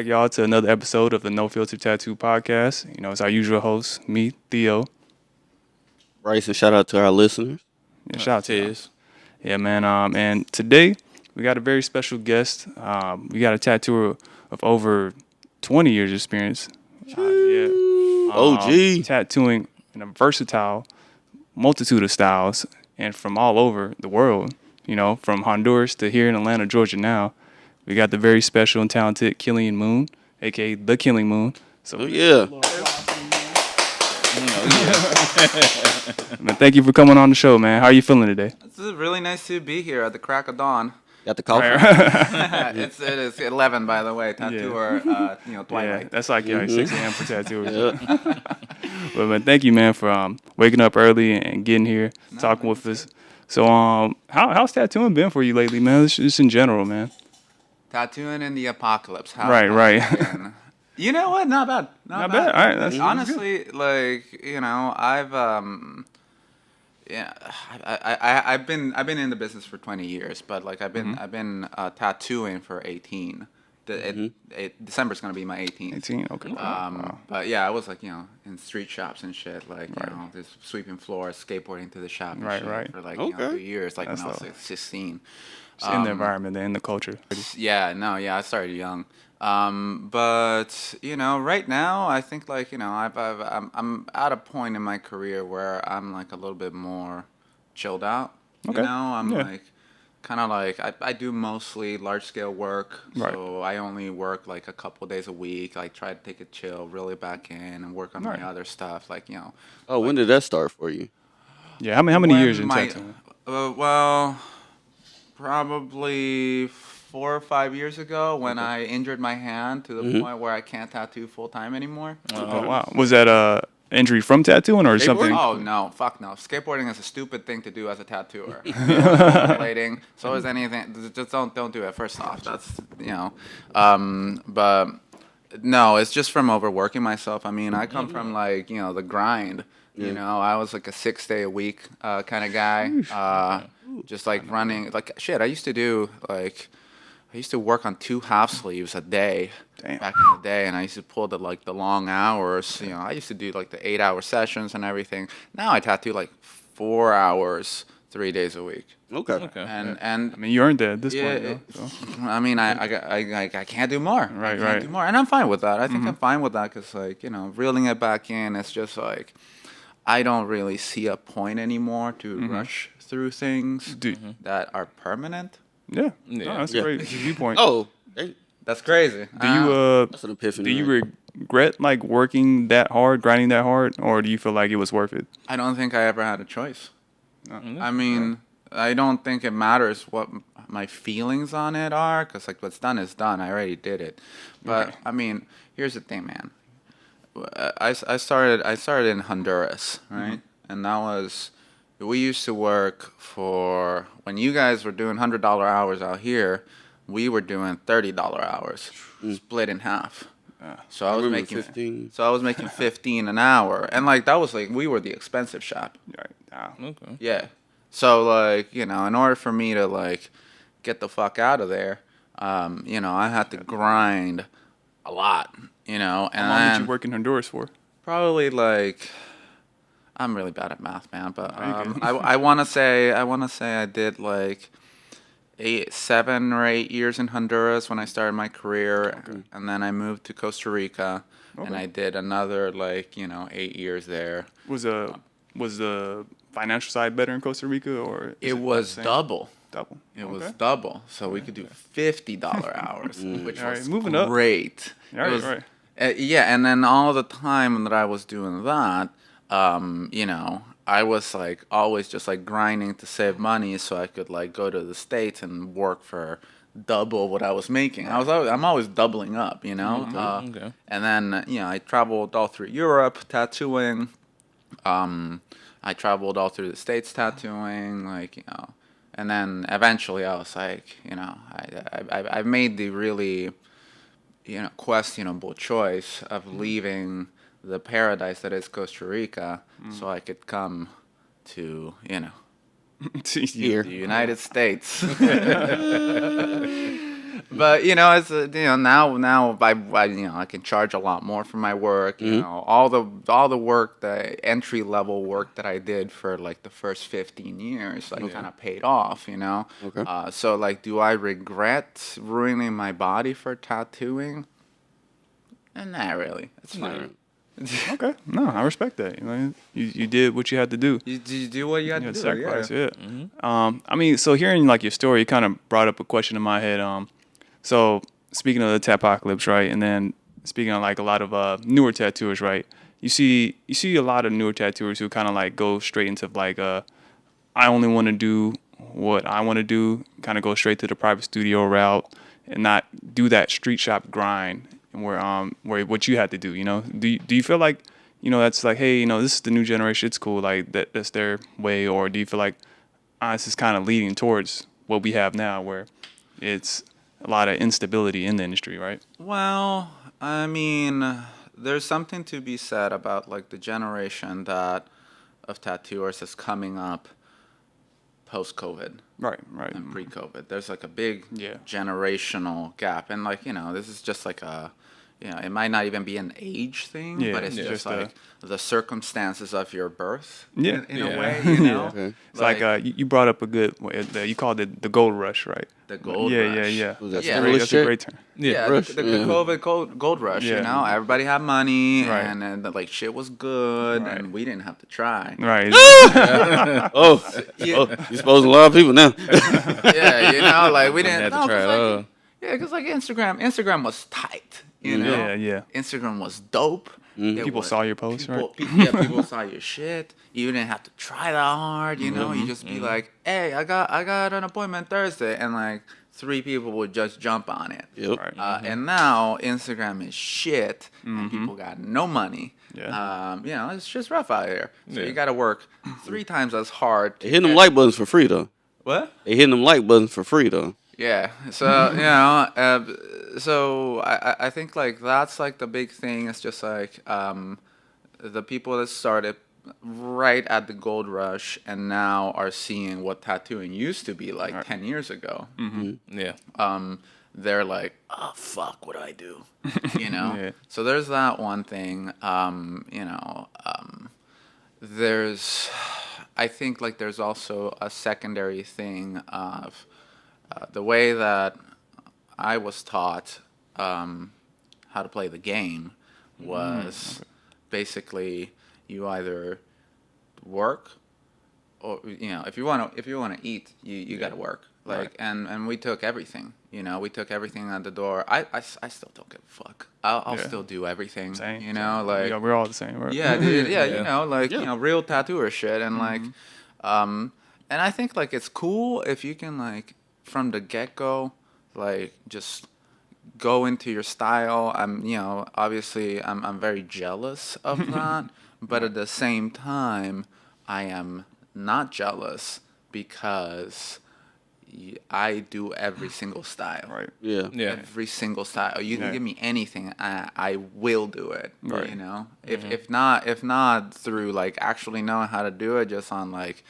back, y'all, to another episode of the No Filter Tattoo Podcast. You know, it's our usual host, me, Theo. Bryce, and shout out to our listeners. Yeah, shout out to y'all. Yeah, man. And today we got a very special guest. We got a tattooer of over 20 years experience. OG. Tattooing in a versatile multitude of styles and from all over the world. You know, from Honduras to here in Atlanta, Georgia now. We got the very special and talented Killian Moon, a.k.a. the Killian Moon. So, Man, thank you for coming on the show, man. How are you feeling today? It's really nice to be here at the crack of dawn. Got the coffee? It is 11, by the way. Tattooer, twilight. Yeah, that's like 6 a.m. for tattooers. But man, thank you, man, for waking up early and getting here, talking with us. So, how's tattooing been for you lately, man? Just in general, man. Tattooing in the apocalypse. Right. You know what? Not bad. Not bad. All right. That's honestly, good. I've been in the business for 20 years, but like I've been tattooing for 18. December's gonna be my 18th. 18, okay. But yeah, I was like, in street shops and shit, like just sweeping floors, skateboarding to the shop and shit for like 2 years, like when I was like 16. Just in the environment, in the culture. I started young. But right now I think like I'm at a point in my career where I'm like a little bit more chilled out. Okay. Like kind of like I do mostly large scale work, so I only work like a couple days a week. I try to take a chill, reel it back in, and work on my other stuff. Oh, when did that start for you? Yeah, how many years in tattooing? Well, probably 4 or 5 years ago when I injured my hand to the point where I can't tattoo full time anymore. Oh wow! Was that injury from tattooing or something? Oh no, fuck no! Skateboarding is a stupid thing to do as a tattooer. Rollerblading, so is anything. Just don't do it. First off, that's but no, it's just from overworking myself. I mean, I come from like the grind. I was like a 6 day a week kind of guy. Just like running like shit. I used to work on 2 half sleeves a day back in the day, and I used to pull the long hours. I used to do like the 8-hour sessions and everything. Now I tattoo like 4 hours, 3 days a week. Okay. And I mean, you earned that at this point. I mean, I can't do more. Right. I can't do more, and I'm fine with that. I think I'm fine with that because reeling it back in, it's just like I don't really see a point anymore to rush through things that are permanent. Yeah. No, that's a great viewpoint. Oh, that's crazy. that's an epiphany. Do you regret like working that hard, grinding that hard, or do you feel like it was worth it? I don't think I ever had a choice. I mean, I don't think it matters what my feelings on it are, because like what's done is done. I already did it. But I mean, here's the thing, man. I started in Honduras, right? And that was. We used to work for, when you guys were doing $100 hours out here, we were doing $30 hours, split in half. So I was making 15. So I was making 15 an hour, and like that was like we were the expensive shop. Right. Okay. Yeah. So like in order for me to like get the fuck out of there, I had to grind a lot. And how long did you work in Honduras for? Probably like. I'm really bad at math, man, but I want to say I did like 7 or 8 years in Honduras when I started my career, and then I moved to Costa Rica, and I did another 8 years there. Was the financial side better in Costa Rica, or it was double? Double. It was double, so we could do $50 hours, which was moving great. Right. And then all the time that I was doing that. I was like always just like grinding to save money so I could like go to the States and work for double what I was making. I'm always doubling up, And then I traveled all through Europe tattooing. I traveled all through the States tattooing, and then eventually I was like, I made the really questionable choice of leaving the paradise that is Costa Rica, so I could come to, to here, the United States. But it's now I can charge a lot more for my work. You know, all the work, the entry level work that I did for like the first 15 years, like kind of paid off. Okay. So like, do I regret ruining my body for tattooing? Not really. It's fine. Okay, no, I respect that. You did what you had to do. You do what you had You to had do. to sacrifice, yeah. Mm-hmm. I mean, so hearing like your story, kind of brought up a question in my head. So speaking of the Tapocalypse, right, and then speaking of like a lot of newer tattooers, right? You see a lot of newer tattooers who kind of like go straight into like I only want to do what I want to do, kind of go straight to the private studio route, and not do that street shop grind where what you had to do. Do you feel like that's like, hey, this is the new generation, it's cool, like that's their way, or do you feel like this is kind of leading towards what we have now, where it's a lot of instability in the industry, right? Well, I mean, there's something to be said about like the generation of tattooers that's coming up post-COVID. Right. And pre-COVID. There's like a big Yeah. generational gap. And like, this is just like it might not even be an age thing, Yeah, but it's yeah. just Just like the circumstances of your birth Yeah. in a Yeah. way, Okay. It's like you brought up a good, you called it the gold rush, right? the gold yeah, rush. Yeah. Was that Yeah. stimulus That's a check? great term. Yeah, Rush, the yeah. COVID gold rush, Yeah. Everybody had money, Right. and like shit was good, Right. and we didn't have to try. Right. Oh, Yeah. you exposing a lot of people now. Yeah, like we didn't Had to no, try 'cause, it like, all. yeah, because like Instagram was tight, you know. Yeah. Instagram was dope. It People was- saw your posts, right? People saw your shit. You didn't have to try that hard, You just be like, "Hey, I got an appointment Thursday," and like 3 people would just jump on it. Yep. Right. And now Instagram is shit, and people got no money. Yeah. It's just rough out here. So Yeah. you got to work 3 times as hard. They hitting them like buttons for free though. What? They hitting them like buttons for free though. Yeah. So so I think like that's like the big thing. It's just like the people that started right at the gold rush and now are seeing what tattooing used to be like 10 years ago. Yeah. They're like, oh fuck, what do I do? Yeah. So there's that one thing. There's, I think like there's also a secondary thing of the way that I was taught how to play the game was basically you either work or if you want to eat, you got to work. Like and we took everything. We took everything at the door. I still don't give a fuck. I'll Yeah. still do everything. Same. Like Yeah, we're all the same, right? yeah, dude, yeah, Yeah. real tattooer shit, and like, and I think like it's cool if you can like from the get go, like just go into your style. Obviously I'm very jealous of that, but at the same time, I am not jealous because I do every single style. Right. Yeah. Yeah. Every single style. You can Yeah. give me anything, I will do it. Right. If not through like actually knowing how to do it, just on like,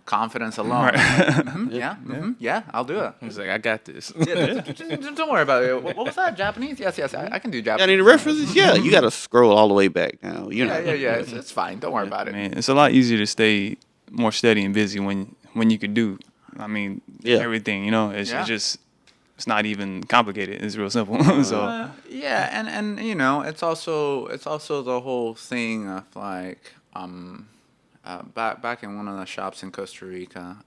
confidence alone. Right. Yeah, I'll do it. He's like, I got this. Don't worry about it. What was that? Japanese? Yes. I can do Got Japanese. any references? Yeah, you got to scroll all the way back now. You know. Yeah. It's fine. Don't worry about I it. mean, it's a lot easier to stay more steady and busy when you could do. I mean, Yeah. everything. It's Yeah. just it's not even complicated. It's real simple. So Yeah, and it's also the whole thing of like back in one of the shops in Costa Rica,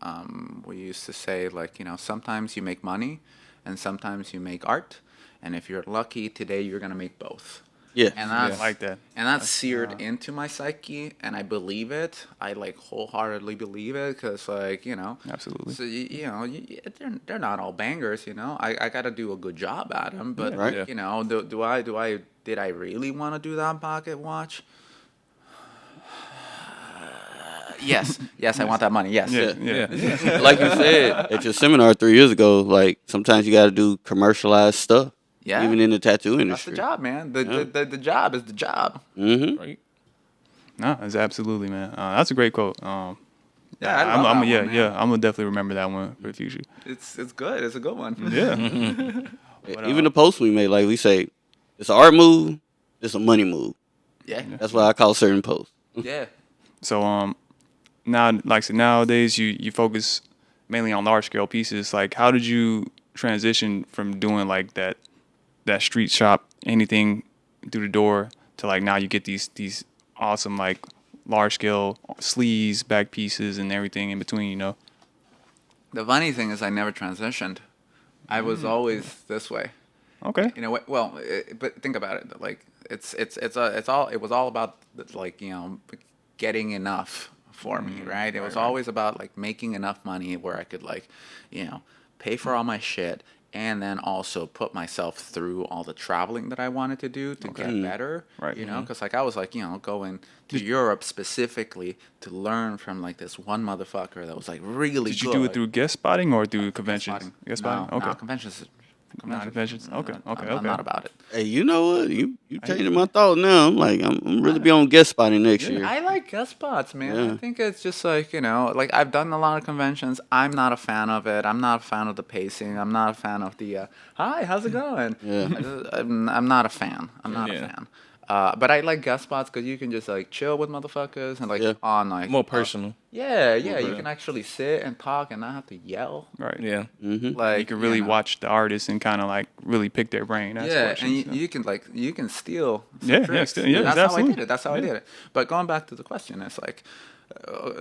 we used to say like sometimes you make money and sometimes you make art, and if you're lucky today you're gonna make both. Yeah. And I that's like that. and that's seared into my psyche, and I believe it. I like wholeheartedly believe it because like Absolutely. So they're not all bangers, I got to do a good job at them, but Right. Yeah. Did I really want to do that pocket watch? Yes, I want that money. Yes. Yeah. Like you said at your seminar 3 years ago, like sometimes you got to do commercialized stuff. Yeah. Even in the tattoo That's industry. the job, man. The job is the job. Mm-hmm. Right. No, it's absolutely, man. That's a great quote. Yeah, I love that one, man. I'm gonna definitely remember that one for the future. It's good. It's a good one. Yeah. Even the posts we made, like we say, it's an art move, it's a money move. Yeah. That's why I call certain posts. Yeah. So now, like I said, nowadays you focus mainly on large scale pieces. Like, how did you transition from doing like that street shop, anything through the door, to like now you get these awesome like large scale sleeves, back pieces, and everything in between, you know? The funny thing is, I never transitioned. I was always this way. Okay. You know what? Well, but think about it. Like it was all about like, you know, getting enough for me, right? It was always about like making enough money where I could like, you know, pay for all my shit and then also put myself through all the traveling that I wanted to do to get better. Right. You know, because like I was like, you know, going to Europe specifically to learn from like this one motherfucker that was like really Did good. you do it through guest spotting or through conventions? Guest spotting? No, Okay. no, conventions. Conventions. Okay. I'm not about it. Hey, you know what? You changing my thought now. I'm like, I'm really be on guest spotting next year. I like guest spots, man. Yeah. I think it's just like, you know, like I've done a lot of conventions. I'm not a fan of it. I'm not a fan of the pacing. I'm not a fan of the, hi, how's it going? Yeah. I'm not a fan. I'm not a fan. But I like guest spots because you can just like chill with motherfuckers and like on like More personal. Yeah, you can actually sit and talk and not have to yell. Right. Yeah. Like You can really know. watch the artist and kind of like really pick their brain. Ask Yeah, questions, and you can like you can steal. Some Yeah, tricks. still- yeah, That's how I absolutely. did it. That's how I did it. But going back to the question, it's like,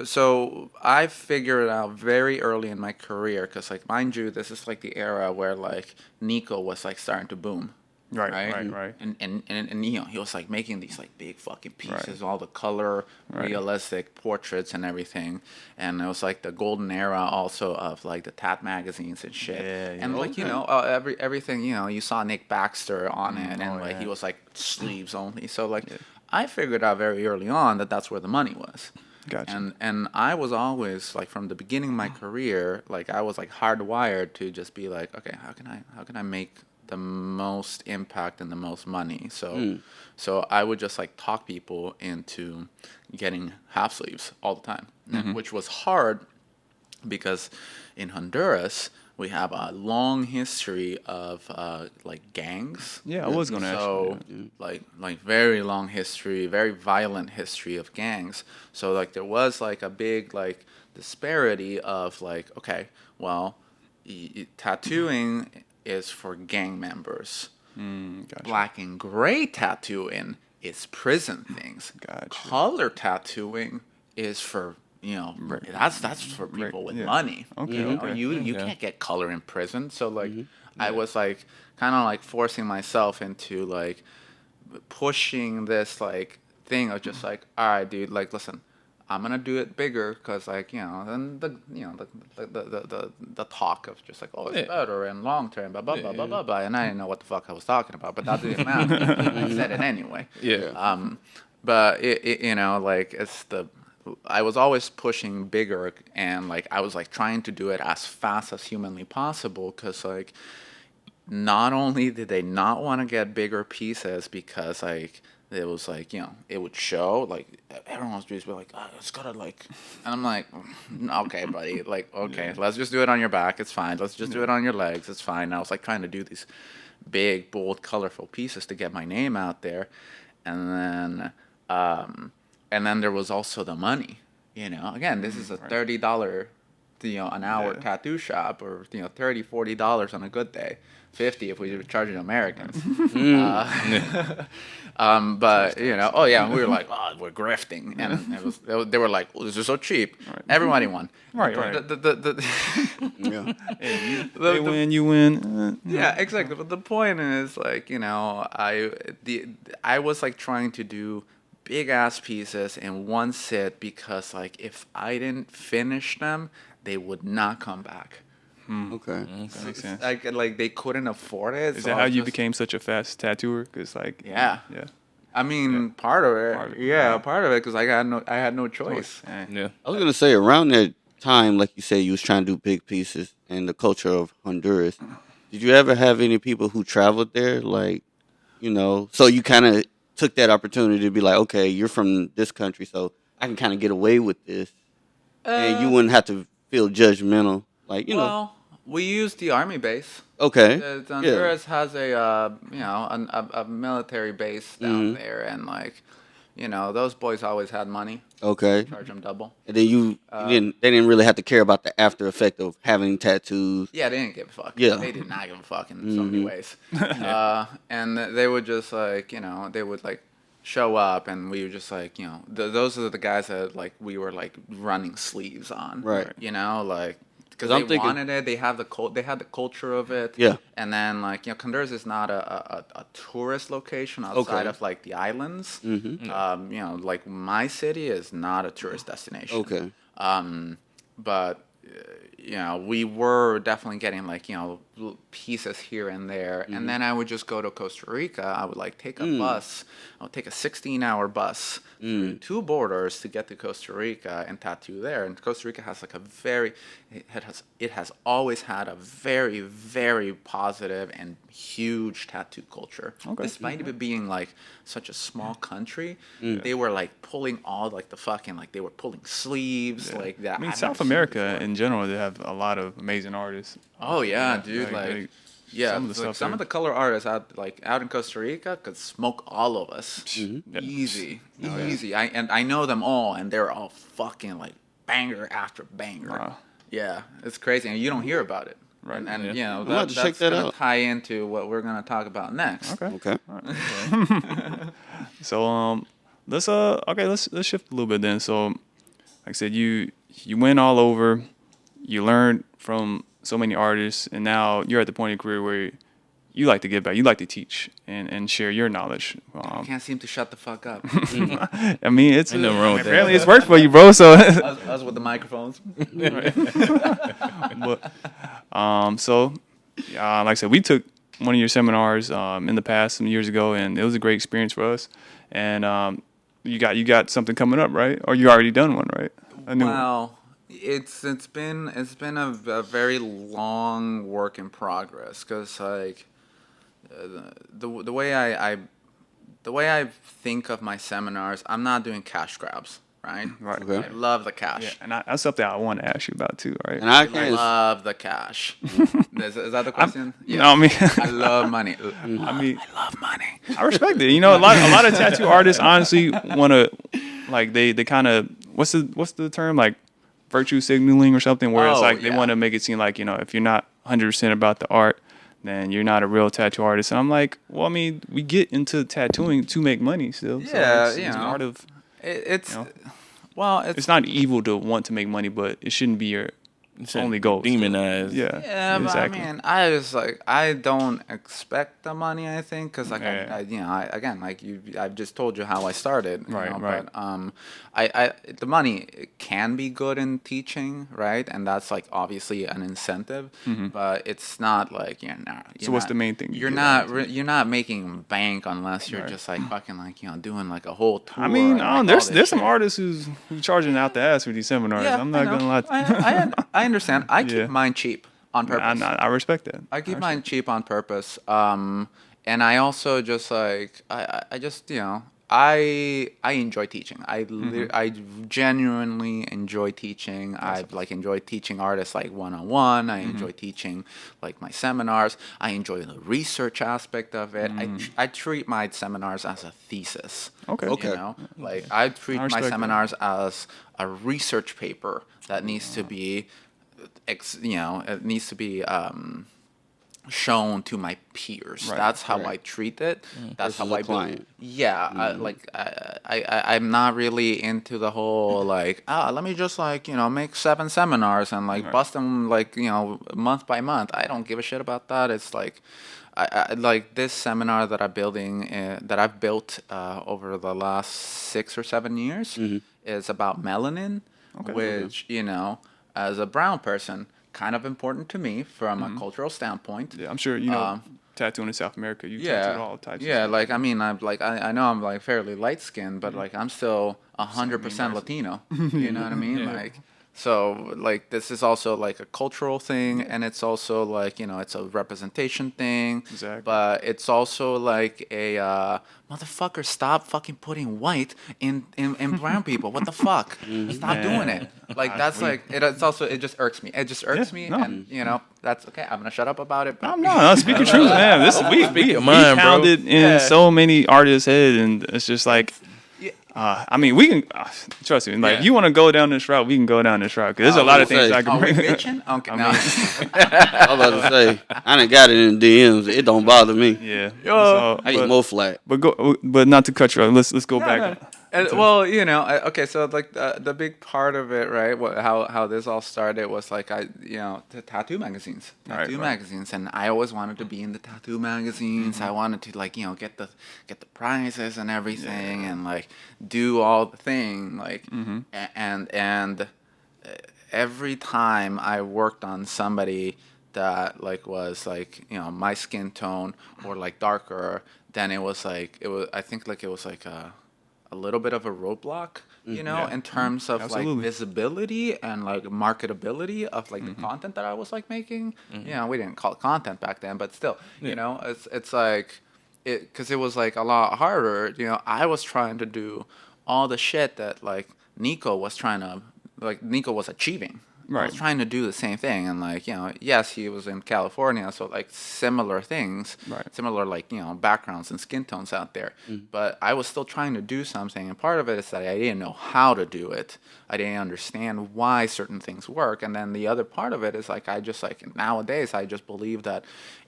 so I figured it out very early in my career because, like, mind you, this is like the era where like Nico was like starting to boom. Right. And you know, he was like making these like big fucking pieces, all the color, realistic portraits and everything. And it was like the golden era also of like the tat magazines and shit. Yeah, And like, you know, everything, you know, you saw Nick Baxter on it and like he was like sleeves only. So like I figured out very early on that that's where the money was. Gotcha. And I was always like from the beginning of my career, like I was like hardwired to just be like, okay, how can I make the most impact and the most money? So I would just like talk people into getting half sleeves all the time, which was hard because in Honduras we have a long history of like gangs. Yeah, I was gonna ask you. So like very long history, very violent history of gangs. So like there was like a big like disparity of like, okay, well, tattooing is for gang members. Gotcha. Black and gray tattooing is prison things. Gotcha. Color tattooing is for, you know, that's for people with money. Okay, You know, okay. you can't get color in prison. So like I was like kind of like forcing myself into like pushing this like thing of just like, all right, dude, like listen, I'm gonna do it bigger because like, you know, then the talk of just like, oh, it's better and long term, blah blah blah blah blah blah, and I didn't know what the fuck I was talking about, but that didn't matter. I said it anyway. Yeah. But it you know, like I was always pushing bigger, and like I was like trying to do it as fast as humanly possible because like not only did they not want to get bigger pieces because like it was like, you know, it would show like everyone was just like, oh, it's gotta like, and I'm like, okay, buddy, like, okay, let's just do it on your back, it's fine. Let's just do it on your legs, it's fine. And I was like trying to do these big, bold, colorful pieces to get my name out there, and then there was also the money. You know, again, this is a $30, you know, an hour tattoo shop, or you know, $30-$40 on a good day. 50 if we were charging Americans. But you know, we were like, oh, we're grifting, and they were like, oh, this is so cheap. Everybody won. Right. They win, you win. Yeah, exactly. But the point is, like, you know, I was like trying to do big ass pieces in one sit because like if I didn't finish them, they would not come back. Okay. That makes sense. Like they couldn't afford it. Is so that I how was you just- became such a fast tattooer? Cause like Yeah. yeah. I mean, part of it. Yeah, part of it because I had no choice. Yeah. I was gonna say around that time, like you said, you was trying to do big pieces and the culture of Honduras. Did you ever have any people who traveled there, like, you know, so you kind of took that opportunity to be like, okay, you're from this country, so I can kind of get away with this. and you wouldn't have to feel judgmental, like Well, we use the army base. Okay. Honduras has a military base down there, and like, those boys always had money. Okay. Charge them double. And then they didn't really have to care about the after effect of having tattoos. Yeah, they didn't give a fuck. Yeah. They did not give a fuck in so many ways. And they would just like, they would like show up, and we were just like, those are the guys that like we were like running sleeves on. Right. Like. Because I'm they thinking- wanted it, they had the culture of it. Yeah. And then like Honduras is not a tourist location outside Okay. of like the islands. Mm-hmm. Like my city is not a tourist destination. Okay. But we were definitely getting like pieces here and there, and then I would just go to Costa Rica. I would like take a bus. I would take a 16-hour bus through 2 borders to get to Costa Rica and tattoo there. And Costa Rica has like it has always had a very, very positive and huge tattoo culture. Okay. Despite it being like such a small country, they were like pulling all like the fucking like they were pulling sleeves like that. I mean, I've South never seen America before. in general, they have a lot of amazing artists. Oh yeah, dude! like, Yeah, some of the stuff some of there. the color artists out in Costa Rica could smoke all of us. Yeah. Easy. I know them all, and they're all fucking like banger after banger. Wow. Yeah, it's crazy, and you don't hear about it. Right, And yeah. I'm gonna have to check that's that gonna out. tie into what we're gonna talk about next. Okay. Okay. So let's shift a little bit then. So like I said, you went all over, you learned from so many artists, and now you're at the point in your career where you like to give back, you like to teach and share your knowledge. I can't seem to shut the fuck up. I mean, it's Ain't nothing wrong with that. apparently it's worked for you, bro. So us with the microphones. but like I said, we took one of your seminars in the past some years ago, and it was a great experience for us. And you got something coming up, right? Or you already done one, right? A new one. Well, it's been a very long work in progress, because like the way I think of my seminars, I'm not doing cash grabs, right? Right. Okay. I love the cash. Yeah, and that's something I want to ask you about too, right? And I I can love the cash. Is that the question? You know what I mean? I love money. I mean, I love money. I respect it. You know, a lot of tattoo artists honestly want to, like, they kind of, what's the term, like virtue signaling or something, where it's Oh, like they yeah. want to make it seem like, if you're not 100% about the art, then you're not a real tattoo artist. And I'm like, well, I mean, we get into tattooing to make money still. Yeah, so it's part of. It's You know? well, It's not evil to want to make money, but it shouldn't be your only goal. Demonized. Yeah. Yeah, exactly. but I mean, I was like, I don't expect the money. I think because like Yeah. again, like I've just told you how I started. Right, right. But I the money can be good in teaching, right? And that's like obviously an incentive, but it's not like So what's the main thing you You're get not out of you're not making bank unless you're Right. just like fucking like doing like a whole tour. I mean, and, like, all there's this some shit. artists who's charging out the ass for these seminars. I'm not I know. gonna lie. I understand. I keep Yeah. mine cheap on purpose. I respect that. I keep mine cheap on purpose. And I also just like I just I enjoy teaching. I genuinely enjoy teaching. I like enjoy teaching artists like one-on-one. I enjoy teaching like my seminars. I enjoy the research aspect of it. I treat my seminars as a thesis. Okay. Okay. Like I treat my respect that. seminars as a research paper that needs to be it needs to be shown to my peers. Right, That's how right. I treat it. That's Versus how a I client. Yeah, I'm not really into the whole like let me just like make 7 seminars and like bust them like month by month. I don't give a shit about that. It's like I like this seminar that that I've built over the last 6 or 7 years is about melanin, which as a brown person, kind of important to me from a cultural standpoint. Yeah, I'm sure tattooing in South America, you Yeah, tattooed all types. yeah. of Like I mean, I know I'm like fairly light skinned, but like I'm still 100% universal. Latino. You know what I mean? Yeah. Like So like this is also like a cultural thing, and it's also like, you know, it's a representation thing. Exactly. But it's also like a motherfucker, stop fucking putting white in brown people. What the fuck? Stop doing it. Like that's like it's also, it just irks me. It just irks me, no. and you know that's okay. I'm gonna shut up about it. But No, speak your truth, man. This we your mind, bro. pounded in so many artists' head, and it's just like, I mean, we can trust me. Like, Yeah. if you want to go down this route, we can go down this route because there's a lot of things I can are we bring. bitching? Okay, no. I was about to say, I done got it in DMs. It don't bother me. Yeah. I get more flat. But not to cut you off. Let's go back. And, well, you know, okay, so like the big part of it, right? How this all started was like the tattoo magazines, Right. magazines, and I always wanted to be in the tattoo magazines. I wanted to like get the prizes and everything, and like do all the thing, like and every time I worked on somebody that like was like my skin tone or like darker, then it was like I think like it was like a little bit of a roadblock, in terms of Absolutely. like visibility and like marketability of like the content that I was like making. We didn't call it content back then, but still, it's like because it was like a lot harder. I was trying to do all the shit that like Nico was achieving. I Right. was trying to do the same thing, and like yes, he was in California, so like similar things, Right. similar like backgrounds and skin tones out there. But I was still trying to do something, and part of it is that I didn't know how to do it. I didn't understand why certain things work, and then the other part of it is like I just like nowadays I just believe that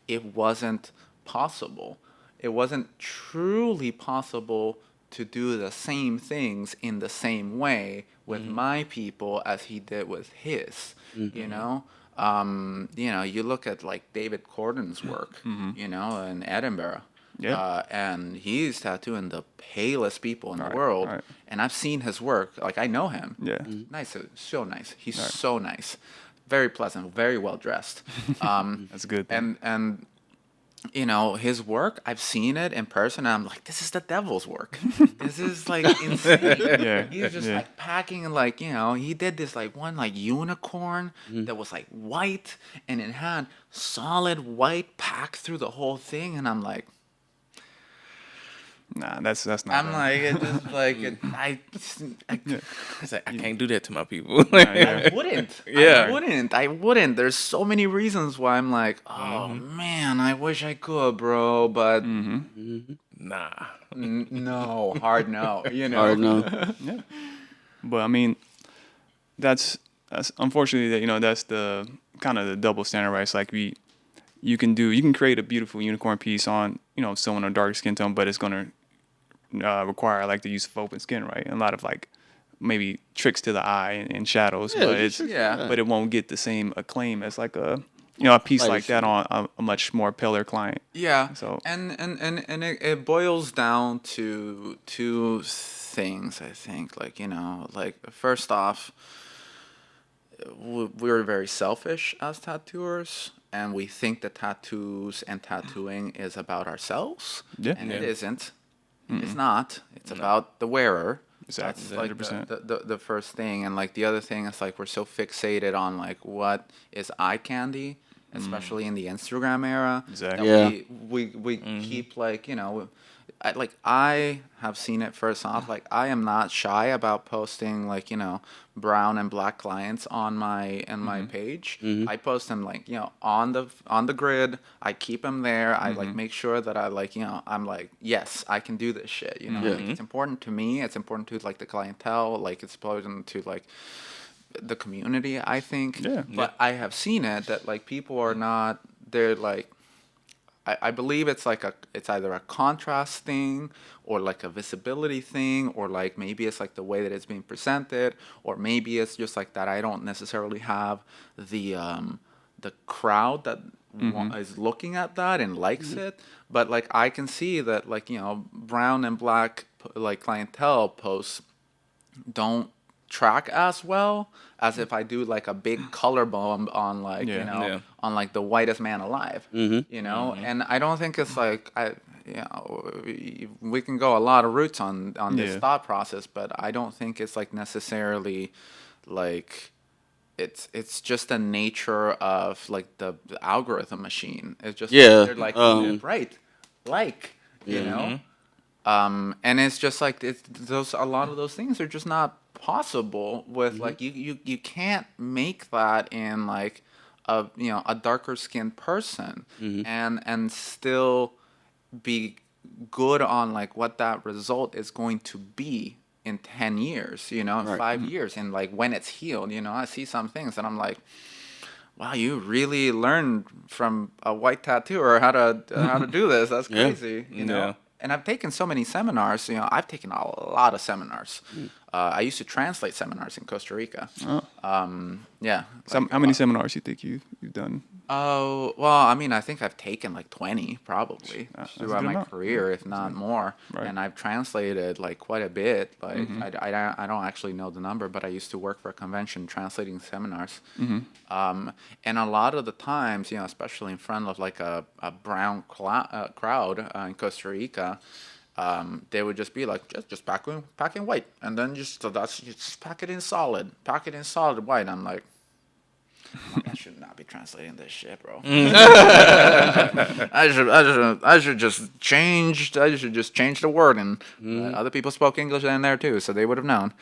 it wasn't possible. It wasn't truly possible to do the same things in the same way with my people as he did with his. You look at like David Corden's work, in Edinburgh. Yeah. And he's tattooing the palest people in the world. right. And I've seen his work. Like, I know him. Yeah. Nice. So nice. He's so nice. Very pleasant. Very well dressed. That's a good thing. And his work, I've seen it in person, and I'm like, this is the devil's work. This is like insane. Yeah, He's just like packing, like, he did this like one like unicorn that was like white, and it had solid white packed through the whole thing, and I'm like, Nah, that's not. I'm like, it just like I It's like, I can't do that to my people. I wouldn't. Yeah. I wouldn't. There's so many reasons why I'm like, oh man, I wish I could, bro, but Nah. no, hard no. Hard no. But I mean, that's unfortunately that that's the kind of the double standard, right? It's like you can create a beautiful unicorn piece on someone a dark skin tone, but it's gonna require like the use of open skin, right? And a lot of like maybe tricks to the eye and shadows, Yeah, but just but it won't get the same acclaim as like a a piece Lighter like that on a much more paler client. Yeah. So- and it boils down to two things, I think. Like, like first off, we're very selfish as tattooers, and we think that tattoos and tattooing is about ourselves. Yeah. And it Yeah. isn't. It's not. It's about the wearer. Exactly. That's like 100%. the first thing. And like the other thing is like we're so fixated on like what is eye candy, especially in the Instagram era. Exactly. That Yeah. we keep like I have seen it first off. Like I am not shy about posting like brown and black clients on my page. I post them like on the grid. I keep them there. I like make sure that I like I'm like, yes, I can do this shit. Like, it's important to me. It's important to like the clientele. Like it's important to like the community, I think. Yeah. But I have seen it that like people are not. They're like. I believe it's either a contrast thing or like a visibility thing, or like maybe it's like the way that it's being presented, or maybe it's just like that I don't necessarily have the crowd that is looking at that and likes it, but like I can see that like brown and black like clientele posts don't track as well as if I do like a big color bomb on like Yeah. on like the whitest man alive, and I don't think it's like we can go a lot of routes on this Yeah. thought process, but I don't think it's like necessarily like it's just the nature of like the algorithm machine. It's just Yeah, they're like right, like you Yeah. know, and it's just like those a lot of those things are just not possible with like you can't make that in like a darker skinned person and still be good on like what that result is going to be in 10 years, in Right. 5 years, and like when it's healed. I see some things and I'm like, wow, you really learned from a white tattooer how to do this. That's Yeah. crazy, Yeah. And I've taken so many seminars. I've taken a lot of seminars. I used to translate seminars in Costa Rica. Yeah. So how many seminars you think you've done? Oh, well, I mean, I think I've taken like 20 probably That's a throughout good my amount. career, if not more. Right. And I've translated like quite a bit. Like I don't actually know the number, but I used to work for a convention translating seminars. And a lot of the times, especially in front of like a brown crowd in Costa Rica, they would just be like, just pack in white, and then just pack it in solid white. I'm like, I should not be translating this shit, bro. I should just change the word, and other people spoke English in there too, so they would have known.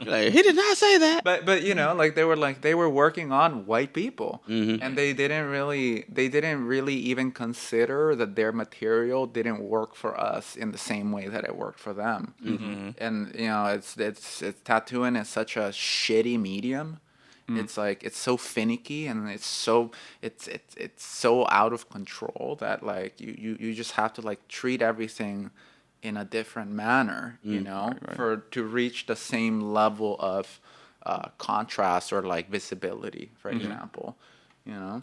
Like, he did not say that. But like they were working on white people, and they didn't really even consider that their material didn't work for us in the same way that it worked for them. And it's tattooing is such a shitty medium. It's like it's so finicky and it's so out of control that like you just have to like treat everything in a different manner, to reach the same level of contrast or like visibility, for example, Okay.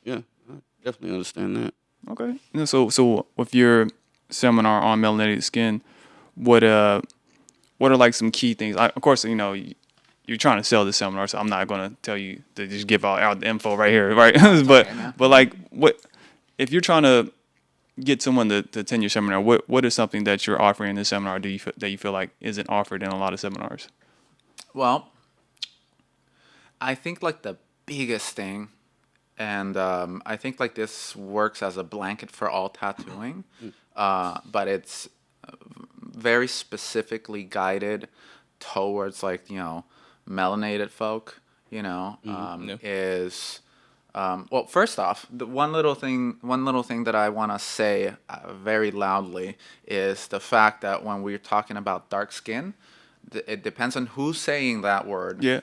Yeah, I definitely understand that. Okay. So with your seminar on melanated skin, what are like some key things? Of course, you're trying to sell the seminar, so I'm not going to tell you to just give out the info right here, right? but like, what if you're trying to get someone to attend your seminar? What is something that you're offering in this seminar that you feel like isn't offered in a lot of seminars? Well, I think like the biggest thing, and I think like this works as a blanket for all tattooing, but it's very specifically guided towards like melanated folk, is well, first off, the one little thing that I want to say very loudly is the fact that when we're talking about dark skin, it depends on who's saying that word. Yeah,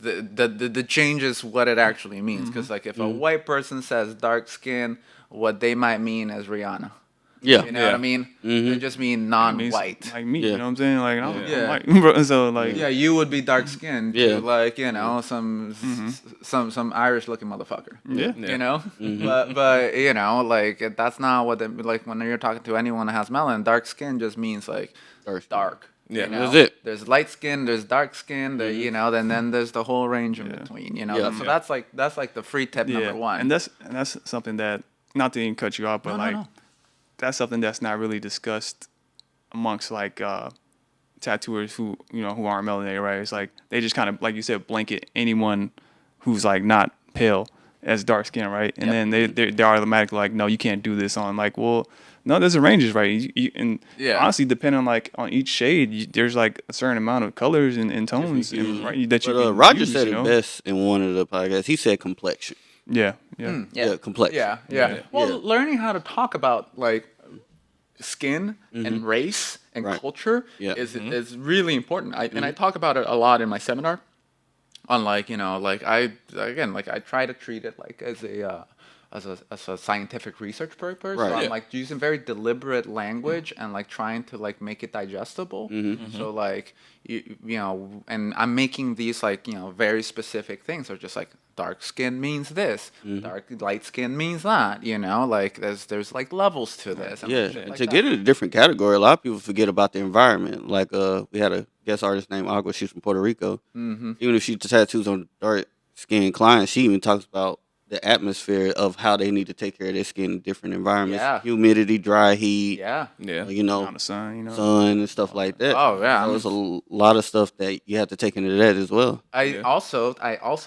The change is what it actually means, because like if a white person says dark skin, what they might mean is Rihanna. Yeah. You know what I mean? They just mean non-white. Like me, Yeah. you know what I'm saying? Like, I'm Yeah. white, bro. So like, Yeah, you would be dark skinned. Yeah. Like, some Irish looking motherfucker. yeah. You know? But like that's not what like when you're talking to anyone that has melanin, dark skin just means like dark. Yeah. That's it. There's light skin, there's dark skin, then there's the whole range in between, Yeah. So that's like the free tip number one. And that's something that, not to even cut you off, but No. that's something that's not really discussed amongst like tattooers who aren't melanated, right? It's like they just kind of, like you said, blanket anyone who's like not pale as dark skin, right? And then they're automatically like, no, you can't do this on. Like, well, no, there's a ranges, right? And honestly, depending on each shade, there's like a certain amount of colors and tones that you But can Roger use, said it best in one of the podcasts. He said complexion. Yeah. Yeah, complexion. Yeah. Well, Yeah. learning how to talk about like skin and race and Right. culture Yeah. is really important. And I talk about it a lot in my seminar. On like I try to treat it like as a scientific research purpose. Right. So I'm Yeah. like using very deliberate language and like trying to like make it digestible. So like and I'm making these like very specific things. So just like dark skin means this, light skin means that. Like there's like levels to this. Yeah, shit and like to that. get in a different category, a lot of people forget about the environment. Like, we had a guest artist named Agua. She's from Puerto Rico. Even if she tattoos on dark skinned clients, she even talks about the atmosphere of how they need to take care of their skin in different environments, Yeah. humidity, dry heat, Yeah. Yeah. you know, On the sun, you know. sun and stuff like that. Oh, yeah. So there's a lot of stuff that you have to take into that as well. I Yeah. also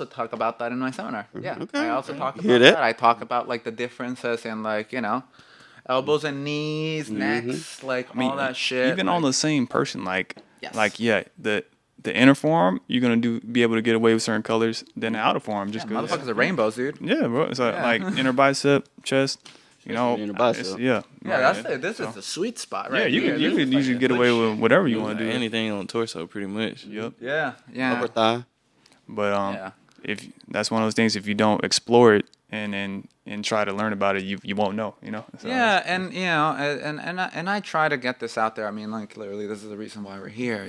talk about that in my seminar. Yeah. Okay. I also talk You about hear that? that? I talk about like the differences in like, elbows and knees, necks, like I mean, all that shit. even on like- the same person, Yes. yeah, the inner form, you're gonna be able to get away with certain colors than the outer form, just yeah, because. motherfuckers are rainbows, dude. Yeah, bro. It's Yeah. like inner bicep, chest. You know, Especially inner bicep. yeah. Yeah, that's it. This is the sweet spot, right? Yeah, you here. can This is, like, usually the get good away shit. with whatever you want to do. Anything on torso, pretty much. Yep. Yeah, yeah. Upper thigh. But Yeah. if that's one of those things, if you don't explore it and try to learn about it, you won't know. You know. So Yeah, and I try to get this out there. I mean, like clearly, this is the reason why we're here.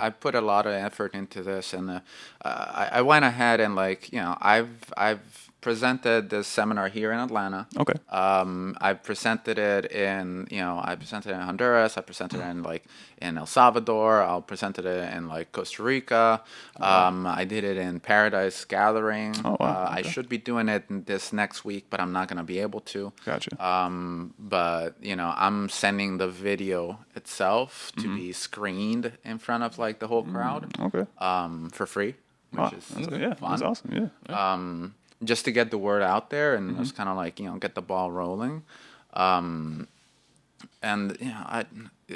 I put a lot of effort into this, and I went ahead and I've presented this seminar here in Atlanta. Okay. I presented it in Honduras. I presented it in El Salvador. I presented it in Costa Rica. I did it in Paradise Gathering. Oh, wow. I Okay. should be doing it this next week, but I'm not gonna be able to. Gotcha. But I'm sending the video itself to be screened in front of the whole crowd Okay. for free, which Wow. is Yeah, fun. that's awesome. Yeah. Just to get the word out there and just kind of get the ball rolling. And